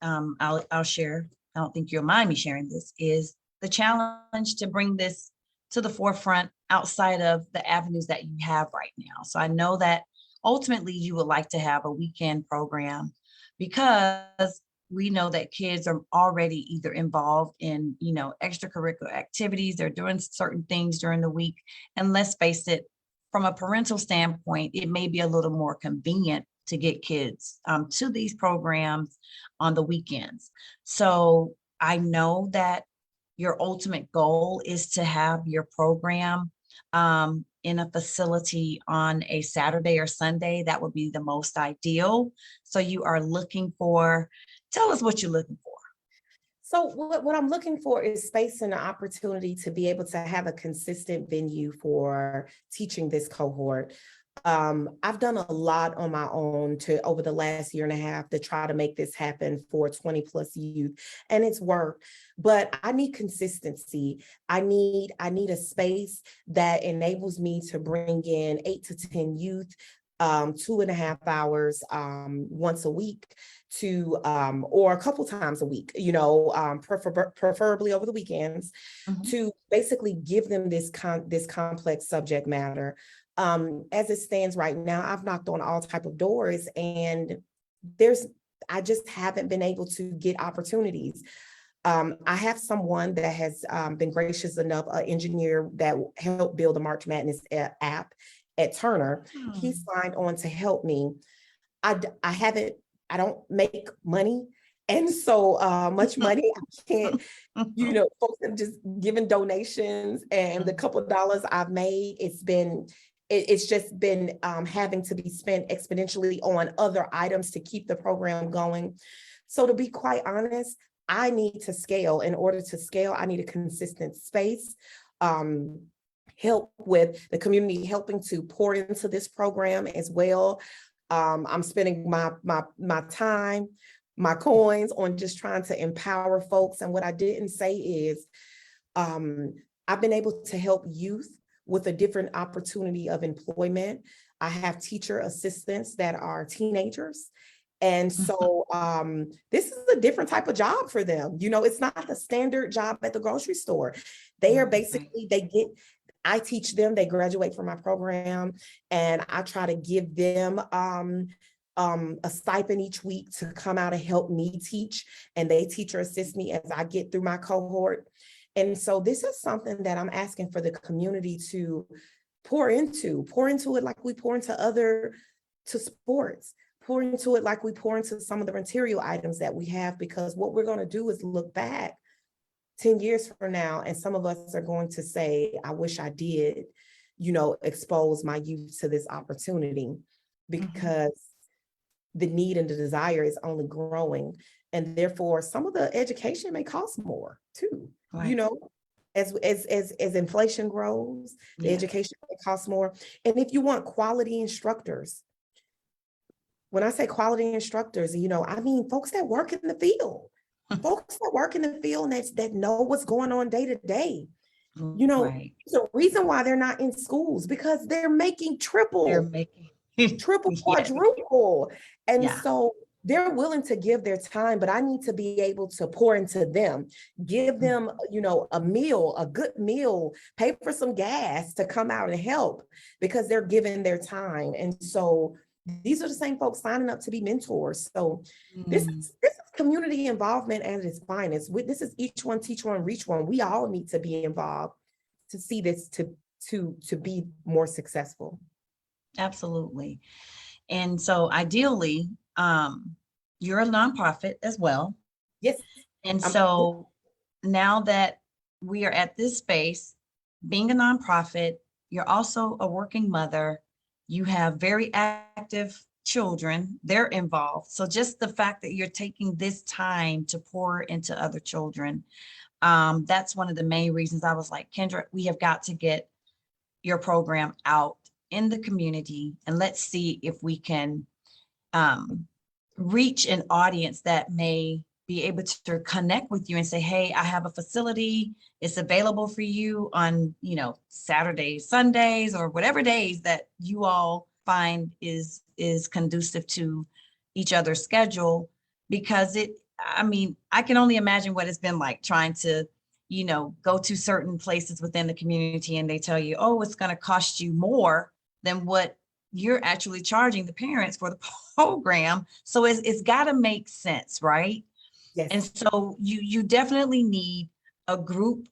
I'll share, I don't think you'll mind me sharing this, is the challenge to bring this to the forefront outside of the avenues that you have right now. So I know that ultimately you would like to have a weekend program, because we know that kids are already either involved in, extracurricular activities, they're doing certain things during the week. And let's face it, from a parental standpoint, it may be a little more convenient to get kids to these programs on the weekends. So I know that your ultimate goal is to have your program in a facility on a Saturday or Sunday. That would be the most ideal. So you are looking for, tell us what you're looking for. So what I'm looking for is space and an opportunity to be able to have a consistent venue for teaching this cohort. I've done a lot on my own over the last year and a half to try to make this happen for 20 plus youth, and it's worked, but I need consistency. I need a space that enables me to bring in 8 to 10 youth, 2.5 hours once a week or a couple times a week, preferably over the weekends, to basically give them this complex subject matter. As it stands right now, I've knocked on all type of doors, and I just haven't been able to get opportunities. I have someone that has been gracious enough, an engineer that helped build the March Madness app at Turner. He signed on to help me. I don't make money. And so much money, I can't, folks have just given donations, and the couple of dollars I've made, it's just been having to be spent exponentially on other items to keep the program going. So to be quite honest, I need to scale. In order to scale, I need a consistent space, help with the community helping to pour into this program as well. I'm spending my time, my coins on just trying to empower folks. And what I didn't say is I've been able to help youth with a different opportunity of employment. I have teacher assistants that are teenagers. And so this is a different type of job for them. It's not the standard job at the grocery store. They are basically, I teach them, they graduate from my program, and I try to give them a stipend each week to come out and help me teach, and they teacher assist me as I get through my cohort. And so this is something that I'm asking for the community to pour into it like we pour into sports, pour into it like we pour into some of the material items that we have, because what we're going to do is look back 10 years from now, and some of us are going to say, I wish I did, expose my youth to this opportunity, because the need and the desire is only growing. And therefore, some of the education may cost more too. Right. As inflation grows, the education may cost more. And if you want quality instructors, when I say quality instructors, I mean folks that work in the field, that know what's going on day to day. There's a reason why they're not in schools, because they're making triple. triple, Yeah, quadruple. And yeah. so they're willing to give their time, but I need to be able to pour into them, give Mm. them, a meal, a good meal, pay for some gas to come out and help because they're giving their time. And so these are the same folks signing up to be mentors. So Mm. this is community involvement at its finest. This is each one teach one, reach one. We all need to be involved to see this to be more successful. Absolutely. And so ideally, you're a nonprofit as well. Yes. And I'm so now that we are at this space, being a nonprofit, you're also a working mother. You have very active children, they're involved. So just the fact that you're taking this time to pour into other children, that's one of the main reasons I was like, Kendra, we have got to get your program out in the community and let's see if we can um, reach an audience that may be able to connect with you and say, hey, I have a facility. It's available for you on, Saturdays, Sundays, or whatever days that you all find is conducive to each other's schedule. Because I can only imagine what it's been like trying to, go to certain places within the community and they tell you, oh, it's going to cost you more than what you're actually charging the parents for the program. So it's got to make sense, right? And Yes. so you definitely need a group,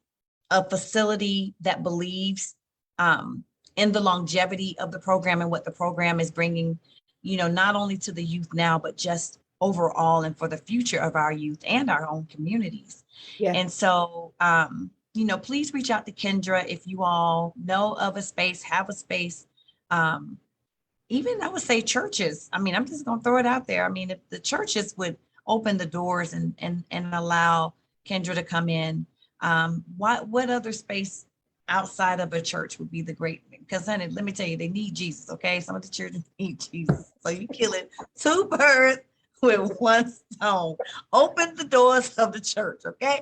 a facility that believes in the longevity of the program and what the program is bringing, not only to the youth now, but just overall and for the future of our youth and our own communities. Yeah. And so, please reach out to Kendra if you all know of a space, have a space. Um, Even I would say churches. I'm just going to throw it out there. If the churches would open the doors and allow Kendra to come in, what other space outside of a church would be the great thing? Because honey, let me tell you, they need Jesus. Okay, some of the children need Jesus. So you killing two birds with one stone. Open the doors of the church. Okay,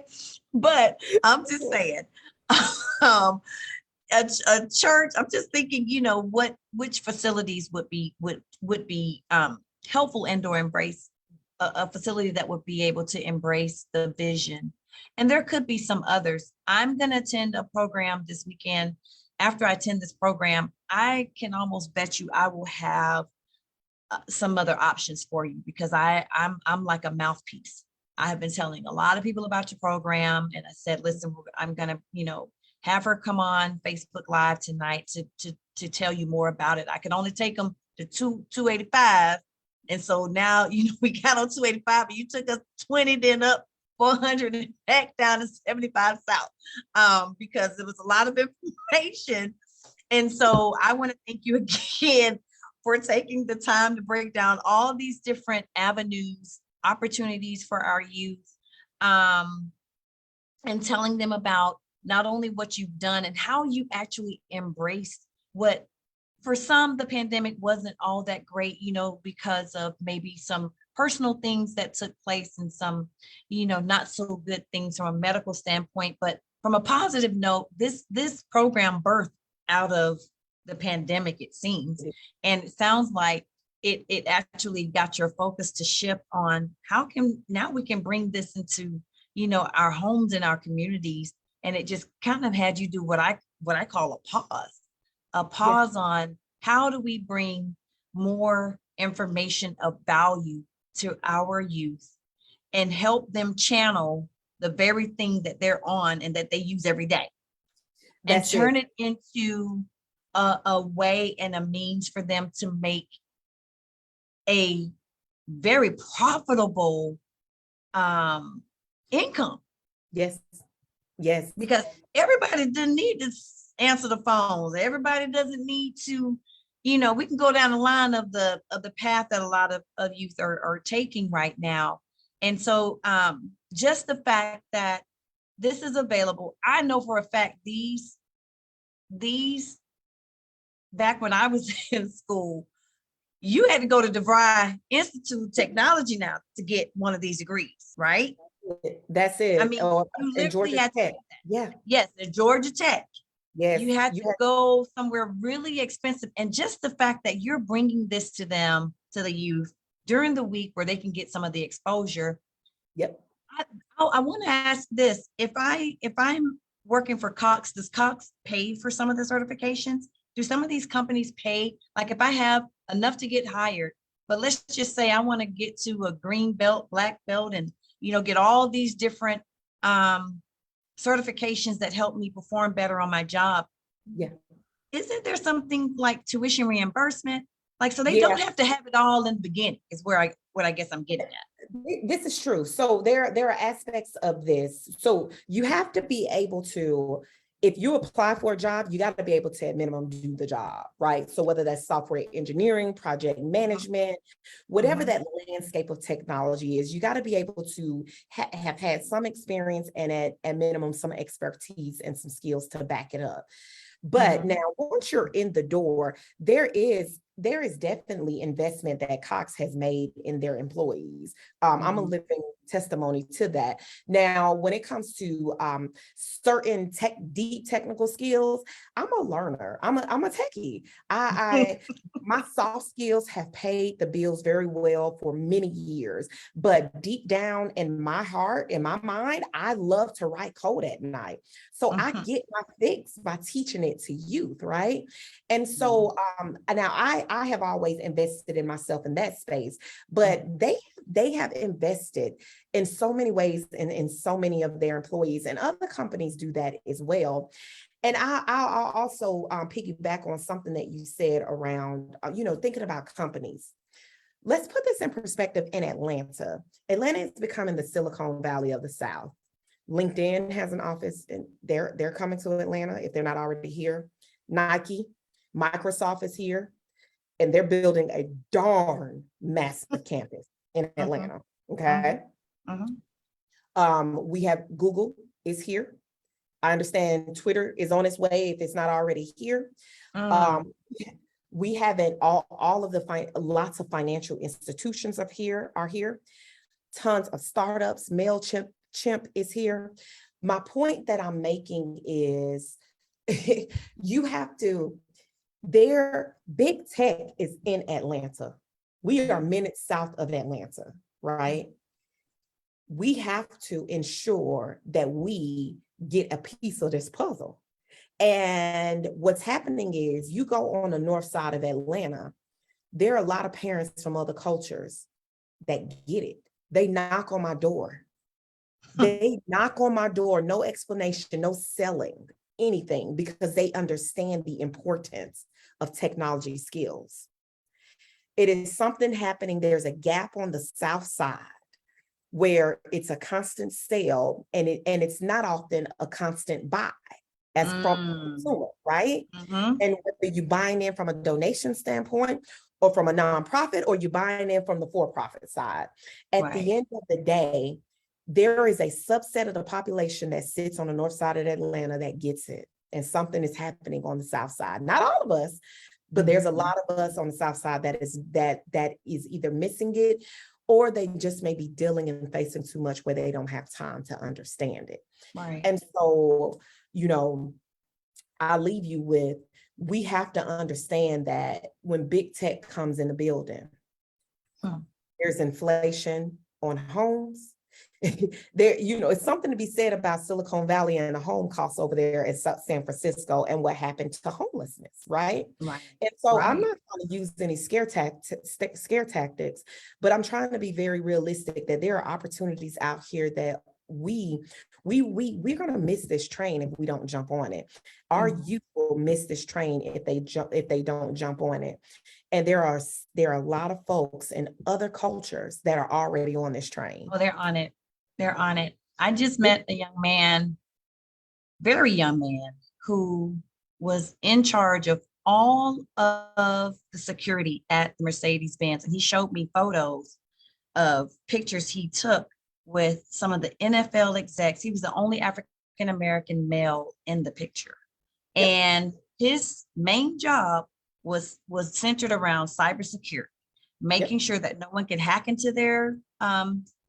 but I'm just saying. um, a church. I'm just thinking, which facilities would be helpful and or embrace a facility that would be able to embrace the vision. And there could be some others. I'm going to attend a program this weekend. After I attend this program, I can almost bet you I will have some other options for you because I'm like a mouthpiece. I have been telling a lot of people about your program, and I said, listen, I'm gonna, have her come on Facebook Live tonight to tell you more about it. I can only take them to 285, and so now we got on 285, but you took us 20, then up 400 and back down to 75 south, because it was a lot of information. And so I want to thank you again for taking the time to break down all these different avenues, opportunities for our youth, and telling them about not only what you've done and how you actually embraced what, for some, the pandemic wasn't all that great, because of maybe some personal things that took place and some, not so good things from a medical standpoint. But from a positive note, this program birthed out of the pandemic, it seems. And it sounds like it actually got your focus to shift on how can now we can bring this into, our homes and our communities. And it just kind of had you do what I call a Yes. pause on how do we bring more information of value to our youth and help them channel the very thing that they're on and that they use every day, and That's it. turn it into a way and a means for them to make a very profitable income, Yes. Yes. because everybody doesn't need to answer the phones. Everybody doesn't need to, we can go down the line of the path that a lot of youth are taking right now. And so just the fact that this is available, I know for a fact these back when I was in school, you had to go to DeVry Institute of Technology now to get one of these degrees, right? That's it. Or You in literally Georgia had to Tech. get that. Yeah. Yes, at Georgia Tech. Yes, You had you to go somewhere really expensive. And just the fact that you're bringing this to them, to the youth during the week where they can get some of the exposure. yep. I, I want to ask this. If I'm working for Cox, does Cox pay for some of the certifications? Do some of these companies pay? Like if I have enough to get hired, but let's just say I want to get to a green belt, black belt, and get all these different um, certifications that help me perform better on my job. Yeah. Isn't there something like tuition reimbursement? Like, so they Yeah. don't have to have it all in the beginning, is what I guess I'm getting at. This is true. So there are aspects of this. So you have to be able to, if you apply for a job, you got to be able to at minimum do the job, right? So whether that's software engineering, project management, whatever Mhm. that landscape of technology is, you got to be able to have had some experience and at minimum some expertise and some skills to back it up. But Mhm. now, once you're in the door, there is definitely investment that Cox has made in their employees. I'm a Mhm. living testimony to that. Now, when it comes to certain deep technical skills, I'm a learner. I'm a techie. My soft skills have paid the bills very well for many years. But deep down in my heart, in my mind, I love to write code at night. So I Mhm. get my fix by teaching it to youth, right? And Mhm. so now I have always invested in myself in that space, but Mhm. they have invested in so many ways in so many of their employees, and other companies do that as well. And I'll also piggyback on something that you said around, thinking about companies. Let's put this in perspective in Atlanta. Atlanta is becoming the Silicon Valley of the South. LinkedIn has an office and they're coming to Atlanta if they're not already here. Nike, Microsoft is here, and they're building a darn massive campus in Mhm. Atlanta. Mhm. Okay. Mhm. We have Google is here. I understand Twitter is on its way if it's not already here. Mm. Um, we haven't all of lots of financial institutions are here. Tons of startups. Chimp is here. My point that I'm making is you have to, their big tech is in Atlanta. We are minutes south of Atlanta, right? We have to ensure that we get a piece of this puzzle. And what's happening is you go on the north side of Atlanta, there are a lot of parents from other cultures that get it. They knock on my door. They knock on my door, no explanation, no selling anything, because they understand the importance of technology skills. It is something happening. There's a gap on the south side where it's a constant sale, and it's not often a constant buy as from the Mm. consumer, right? Mhm. And whether you buying in from a donation standpoint or from a nonprofit, or you buying in from the for-profit side, at the Right. end of the day, there is a subset of the population that sits on the north side of Atlanta that gets it. And something is happening on the south side. Not all of us, but there's a Mhm. lot of us on the south side that is either missing it, or they just may be dealing and facing too much where they don't have time to understand it. Right. And so, you know, I'll leave you with, we have to understand that when big tech comes in the building, Hmm. there's inflation on homes. It's something to be said about Silicon Valley and the home costs over there in San Francisco and what happened to homelessness, right? Right. And so I'm Right. not trying to use any scare tactics, but I'm trying to be very realistic that there are opportunities out here that we're going to miss this train if we don't jump on it. Our Mhm. youth will miss this train if they don't jump on it. And there are a lot of folks in other cultures that are already on this train. Oh, they're on it. They're on it. I just met a young man, very young man, who was in charge of all of the security at the Mercedes-Benz. And he showed me photos of pictures he took with some of the NFL execs. He was the only African American male in the picture. Yep. And his main job was centered around cybersecurity, making Yep. sure that no one could hack into their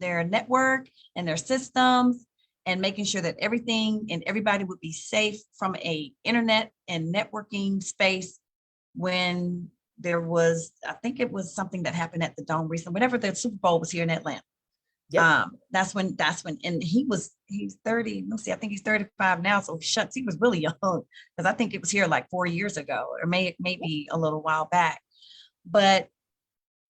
network and their systems. and making sure that everything and everybody would be safe from a internet and networking space when there was, I think it was something that happened at the Dome recently, whenever the Super Bowl was here in Atlanta. Yep. That's when, and he's 30, let's see, I think he's 35 now. So shucks, he was really young because I think it was here like 4 years ago or maybe a little while back. But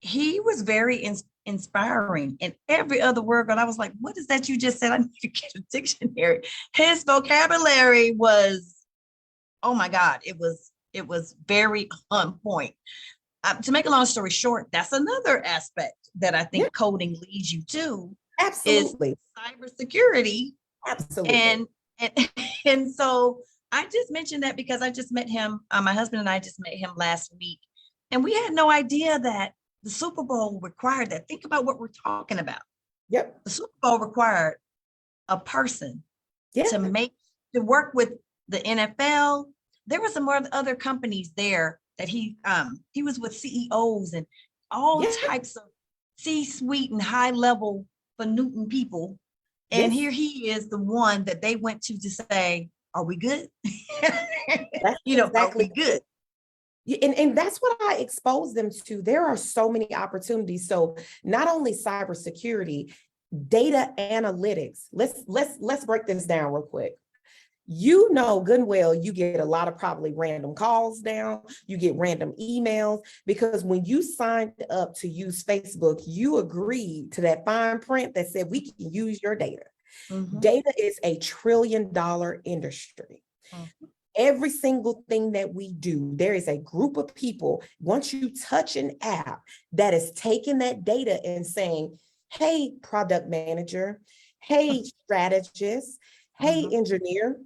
he was very inspiring in every other word. But I was like, what is that you just said? I need to get a dictionary. His vocabulary was, oh my God, it was very on point. To make a long story short, that's another aspect that I Yeah, think coding leads you to is absolutely. cybersecurity. Absolutely. And and so I just mentioned that because I just met him. My husband and I just met him last week, and we had no idea that the Super Bowl required that. Think about what we're talking about. Yep. The Super Bowl required a person Yeah. to work with the NFL. There were some more other companies there that he was with CEOs and all Yeah. types of C-suite and high level Newton people. And Yes. here he is, the one that they went to say, are we good? That's Are exactly we good? Yeah, and that's what I expose them to. There are so many opportunities. So not only cybersecurity, data analytics. Let's break this down real quick. You know good and well, you get a lot of probably random calls down, you get random emails, because when you signed up to use Facebook, you agreed to that fine print that said we can use your data. Mhm, Data is a $1 trillion industry. mhm, Every single thing that we do, there is a group of people, once you touch an app, that is taking that data and saying, hey, product manager, hey, strategist, hey, mhm, engineer,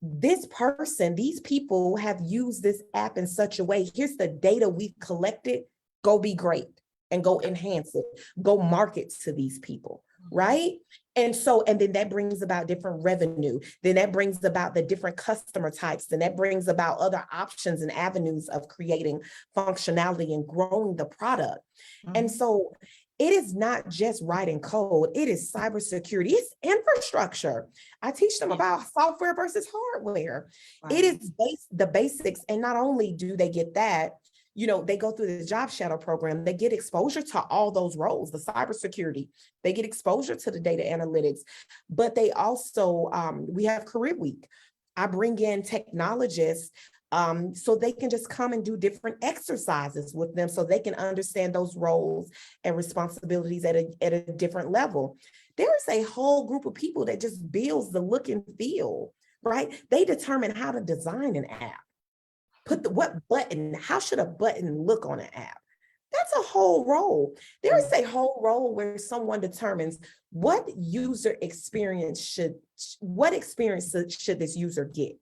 this person, these people have used this app in such a way. Here's the data we've collected. Go be great and go enhance it. Go market to these people, mhm. right? And then that brings about different revenue. Then that brings about the different customer types. Then that brings about other options and avenues of creating functionality and growing the product. And Mhm. so it is not just writing code, it is cybersecurity, it's infrastructure. I teach them Yeah, about software versus hardware. It right. is the basics. And not only do they get that, they go through the job shadow program, they get exposure to all those roles, the cybersecurity, they get exposure to the data analytics, but they also, we have career week. I bring in technologists so they can just come and do different exercises with them so they can understand those roles and responsibilities at a different level. There is a whole group of people that just builds the look and feel, right? They determine how to design an app. How should a button look on an app? That's a whole role. There is Mm. a whole role where someone determines what experience should this user get.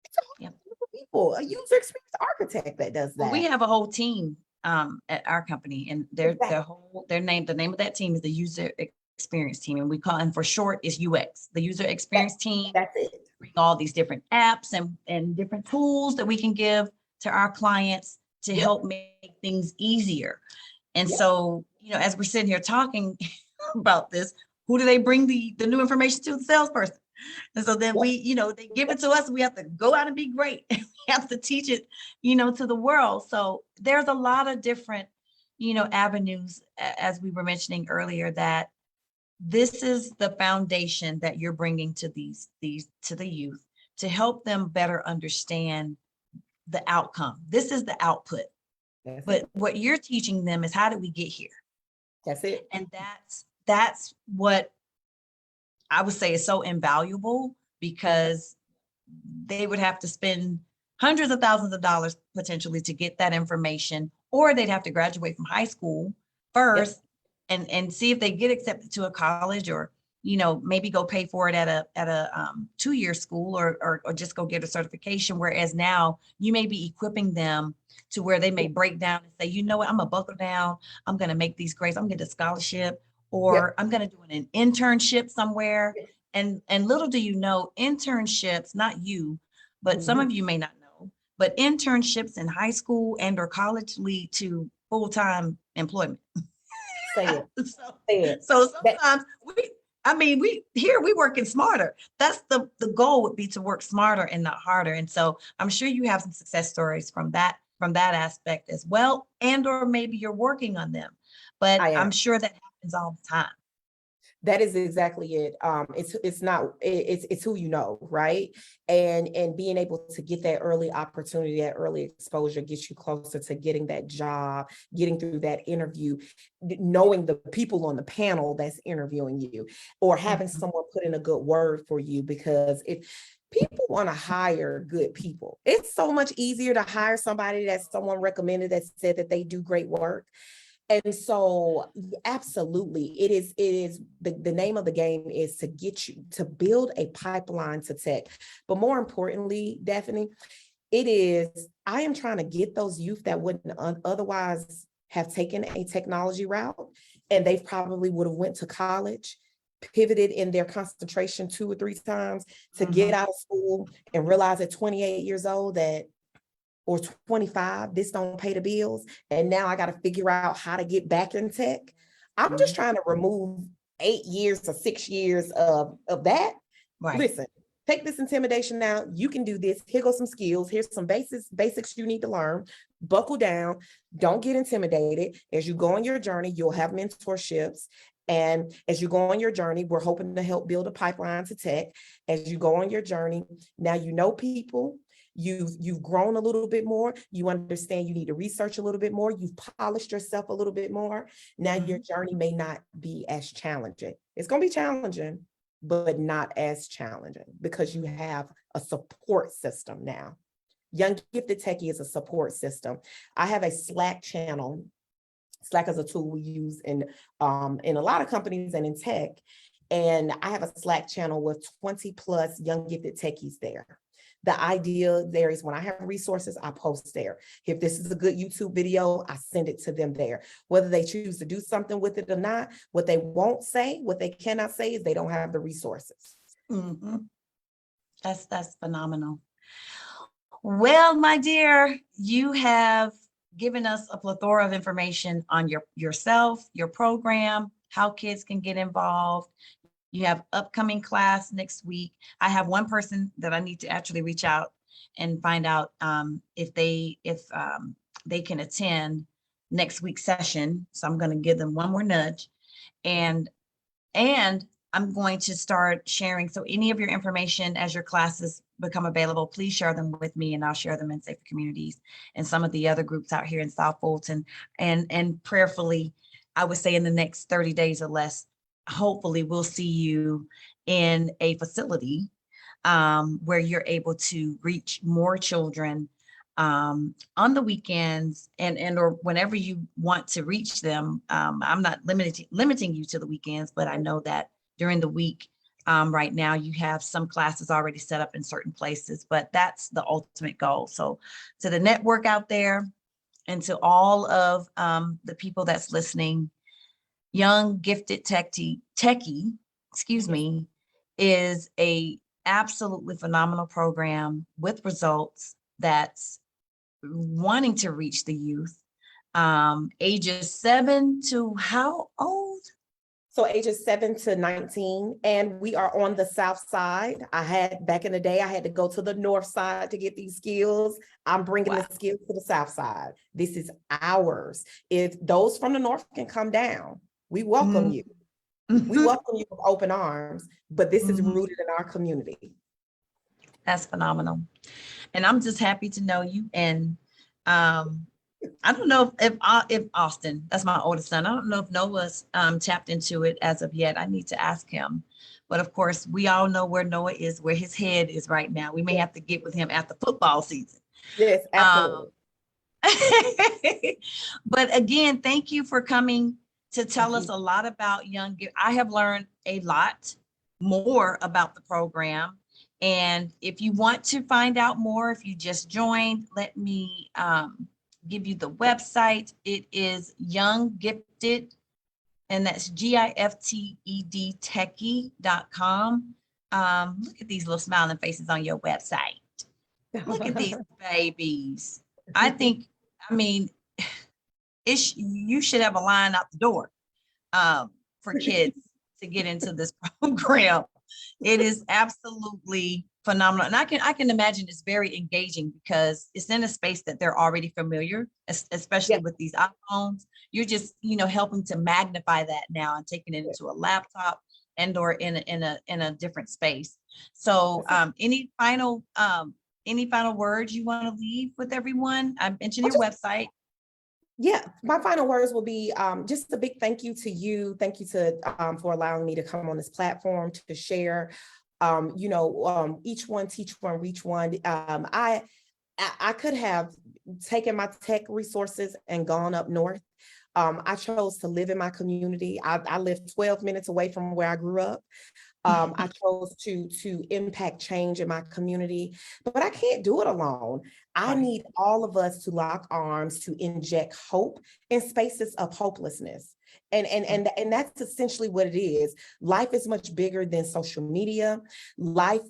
It's a Yep. whole group of people, a user experience architect that does Well, we that. have a whole team at our company, and Exactly. the name of that team is the user experience team, and we call, and for short is UX, the user That, experience team. that's it. Bring all these different apps and different tools that we can give to our clients to Yep. help make things easier. And Yep. so, as we're sitting here talking about this, who do they bring the new information to? The salesperson. And so then Yep. they give it to us. We have to go out and be great. And we have to teach it, to the world. So there's a lot of different, avenues, as we were mentioning earlier, that this is the foundation that you're bringing to these to the youth to help them better understand the outcome. This is the output, That's but it. what you're teaching them is how did we get here? That's it. And that's what I would say is so invaluable, because they would have to spend hundreds of thousands of dollars potentially to get that information, or they'd have to graduate from high school Yep. first and see if they get accepted to a college, or maybe go pay for it at a 2-year school, or just go get a certification. Whereas now you may be equipping them to where they may break down and say, you know what, I'm gonna buckle down, I'm gonna make these grades, I'm gonna get a scholarship, or Yep. I'm gonna do an internship somewhere. And little do you know, internships, not you, but some Mhm. of you may not know, but internships in high school and or college lead to full-time employment. Say it. So, Say it. so That sometimes I mean, we working smarter. That's the goal would be to work smarter and not harder. And so I'm sure you have some success stories from that aspect as well, and or maybe you're working on them. But I I'm am. sure that happens all the time. That is exactly it. It's not it's who you know, right? And being able to get that early opportunity, that early exposure gets you closer to getting that job, getting through that interview, knowing the people on the panel that's interviewing you, or having Mhm. someone put in a good word for you. Because if people want to hire good people, it's so much easier to hire somebody that someone recommended that said that they do great work. And so absolutely, it is the name of the game is to get you to build a pipeline to tech. But more importantly, Daphne, it is, I am trying to get those youth that wouldn't otherwise have taken a technology route, and they probably would have went to college, pivoted in their concentration 2 or 3 times to get Mhm. out of school and realize at 28 years old that, or 25, this don't pay the bills. And now I got to figure out how to get back in tech. I'm just Mhm. trying to remove 8 years or 6 years of that. Right. Listen, take this intimidation out. You can do this. Here go some skills. Here's some basics you need to learn. Buckle down. Don't get intimidated. As you go on your journey, you'll have mentorships. And as you go on your journey, we're hoping to help build a pipeline to tech. As you go on your journey, now you know people, you've grown a little bit more, you understand you need to research a little bit more, you've polished yourself a little bit more. Now your Mhm. journey may not be as challenging. It's going to be challenging, but not as challenging because you have a support system now. Young Gifted Techie is a support system. I have a Slack channel. Slack is a tool we use in a lot of companies and in tech. And I have a Slack channel with 20 plus young gifted techies there. The idea there is when I have resources, I post there. If this is a good YouTube video, I send it to them there. Whether they choose to do something with it or not, what they won't say, what they cannot say is they don't have the resources. Mhm. That's phenomenal. Well, my dear, you have given us a plethora of information on yourself, your program, how kids can get involved. You have upcoming class next week. I have one person that I need to actually reach out and find out if they can attend next week's session. So I'm going to give them one more nudge, and and I'm going to start sharing. So any of your information as your classes become available, please share them with me and I'll share them in Safer Communities and some of the other groups out here in South Fulton. And prayerfully, I would say in the next 30 days or less, hopefully we'll see you in a facility where you're able to reach more children on the weekends and or whenever you want to reach them. I'm not limiting you to the weekends, but I know that during the week, right now you have some classes already set up in certain places, but that's the ultimate goal. So to the network out there and to all of the people that's listening, Young Gifted Techie, excuse Yes. me, is a absolutely phenomenal program with results that's wanting to reach the youth, ages 7 to how old? So ages 7 to 19, and we are on the South Side. I had back in the day, I had to go to the North Side to get these skills. I'm bringing Wow. the skills to the South Side. This is ours. If those from the North can come down, we welcome Mhm. you. We Mhm. welcome you with open arms, but this is Mhm. rooted in our community. That's phenomenal. And I'm just happy to know you. And um, I don't know if Austin, that's my oldest son, I don't know if Noah's tapped into it as of yet. I need to ask him. But of course, we all know where Noah is, where his head is right now. We may have to get with him after football season. Yes, absolutely. Um, but again, thank you for coming to tell Thank us you. a lot about I have learned a lot more about the program. And if you want to find out more, if you just joined, let me give you the website. It is Young Gifted, and that's GIFTED Techie.com. Look at these little smiling faces on your website. Look at these babies. I think, I mean, you should have a line out the door for kids to get into this program. It is absolutely phenomenal. And I can imagine it's very engaging because it's in a space that they're already familiar, especially Yeah. with these iPhones. You're just, helping to magnify that now and taking it into a laptop and or in a different space. So any final words you want to leave with everyone? I mentioned your website. Yeah, my final words will be just a big thank you to you. Thank you to for allowing me to come on this platform to share. Each one teach one, reach one. I could have taken my tech resources and gone up north. I chose to live in my community. I live 12 minutes away from where I grew up. I chose to impact change in my community, but I can't do it alone. I Right. need all of us to lock arms to inject hope in spaces of hopelessness. And that's essentially what it is. Life is much bigger than social media. Life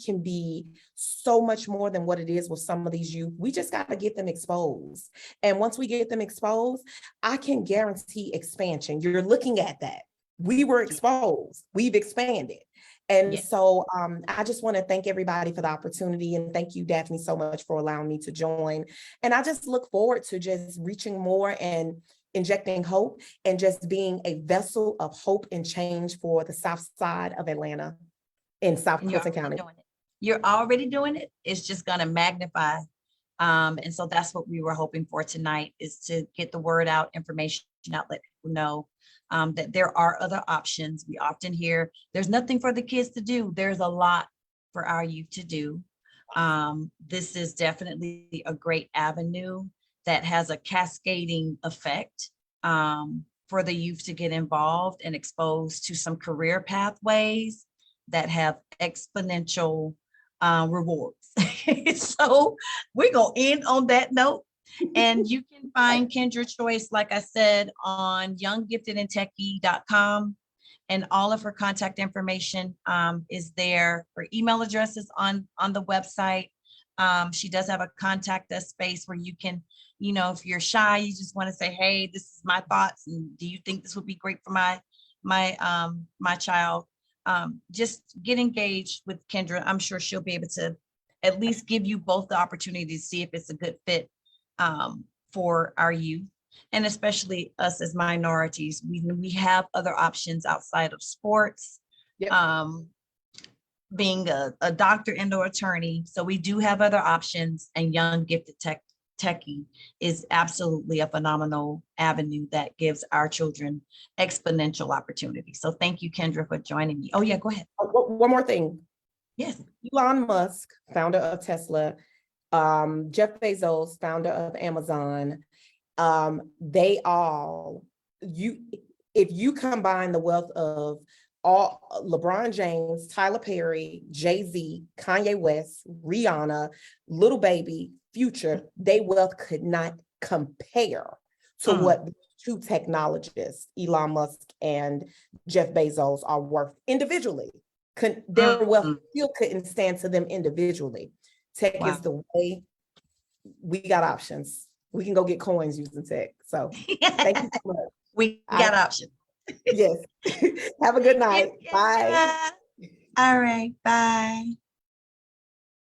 can be so much more than what it is with some of these youth. We just got to get them exposed. And once we get them exposed, I can guarantee expansion. You're looking at that. We were exposed, we've expanded. And Yeah. so I just want to thank everybody for the opportunity, and thank you, Daphne, so much for allowing me to join. And I just look forward to just reaching more and injecting hope and just being a vessel of hope and change for the South Side of Atlanta in South And you're Clinton already County. doing it. You're already doing it. It's just going to magnify. And so that's what we were hoping for tonight, is to get the word out, information out, let people know that there are other options. We often hear there's nothing for the kids to do. There's a lot for our youth to do. This is definitely a great avenue that has a cascading effect for the youth to get involved and exposed to some career pathways that have exponential rewards. So we're going to end on that note. And you can find Kendra Choice, like I said, on younggiftedandtechie.com. And all of her contact information is there. Her email address is on the website. She does have a contact us space where you can, if you're shy, you just want to say, hey, this is my thoughts, and do you think this would be great for my child? Just get engaged with Kendra. I'm sure she'll be able to at least give you both the opportunity to see if it's a good fit for our youth, and especially us as minorities. We have other options outside of sports, Yep. being a doctor and or attorney. So we do have other options, and Young Gifted Techie is absolutely a phenomenal avenue that gives our children exponential opportunity. So thank you, Kendra, for joining me. Oh yeah, go ahead. One more thing. Yes. Elon Musk, founder of Tesla, Jeff Bezos, founder of Amazon, they all, if you combine the wealth of all LeBron James, Tyler Perry, Jay-Z, Kanye West, Rihanna, Little Baby, Future, their wealth could not compare to what two technologists, Elon Musk and Jeff Bezos, are worth individually. Their wealth still couldn't stand to them individually. Tech is the way. We got options. We can go get coins using tech. So thank you so much. We got options. Yes. Have a good night. Bye. All right. Bye.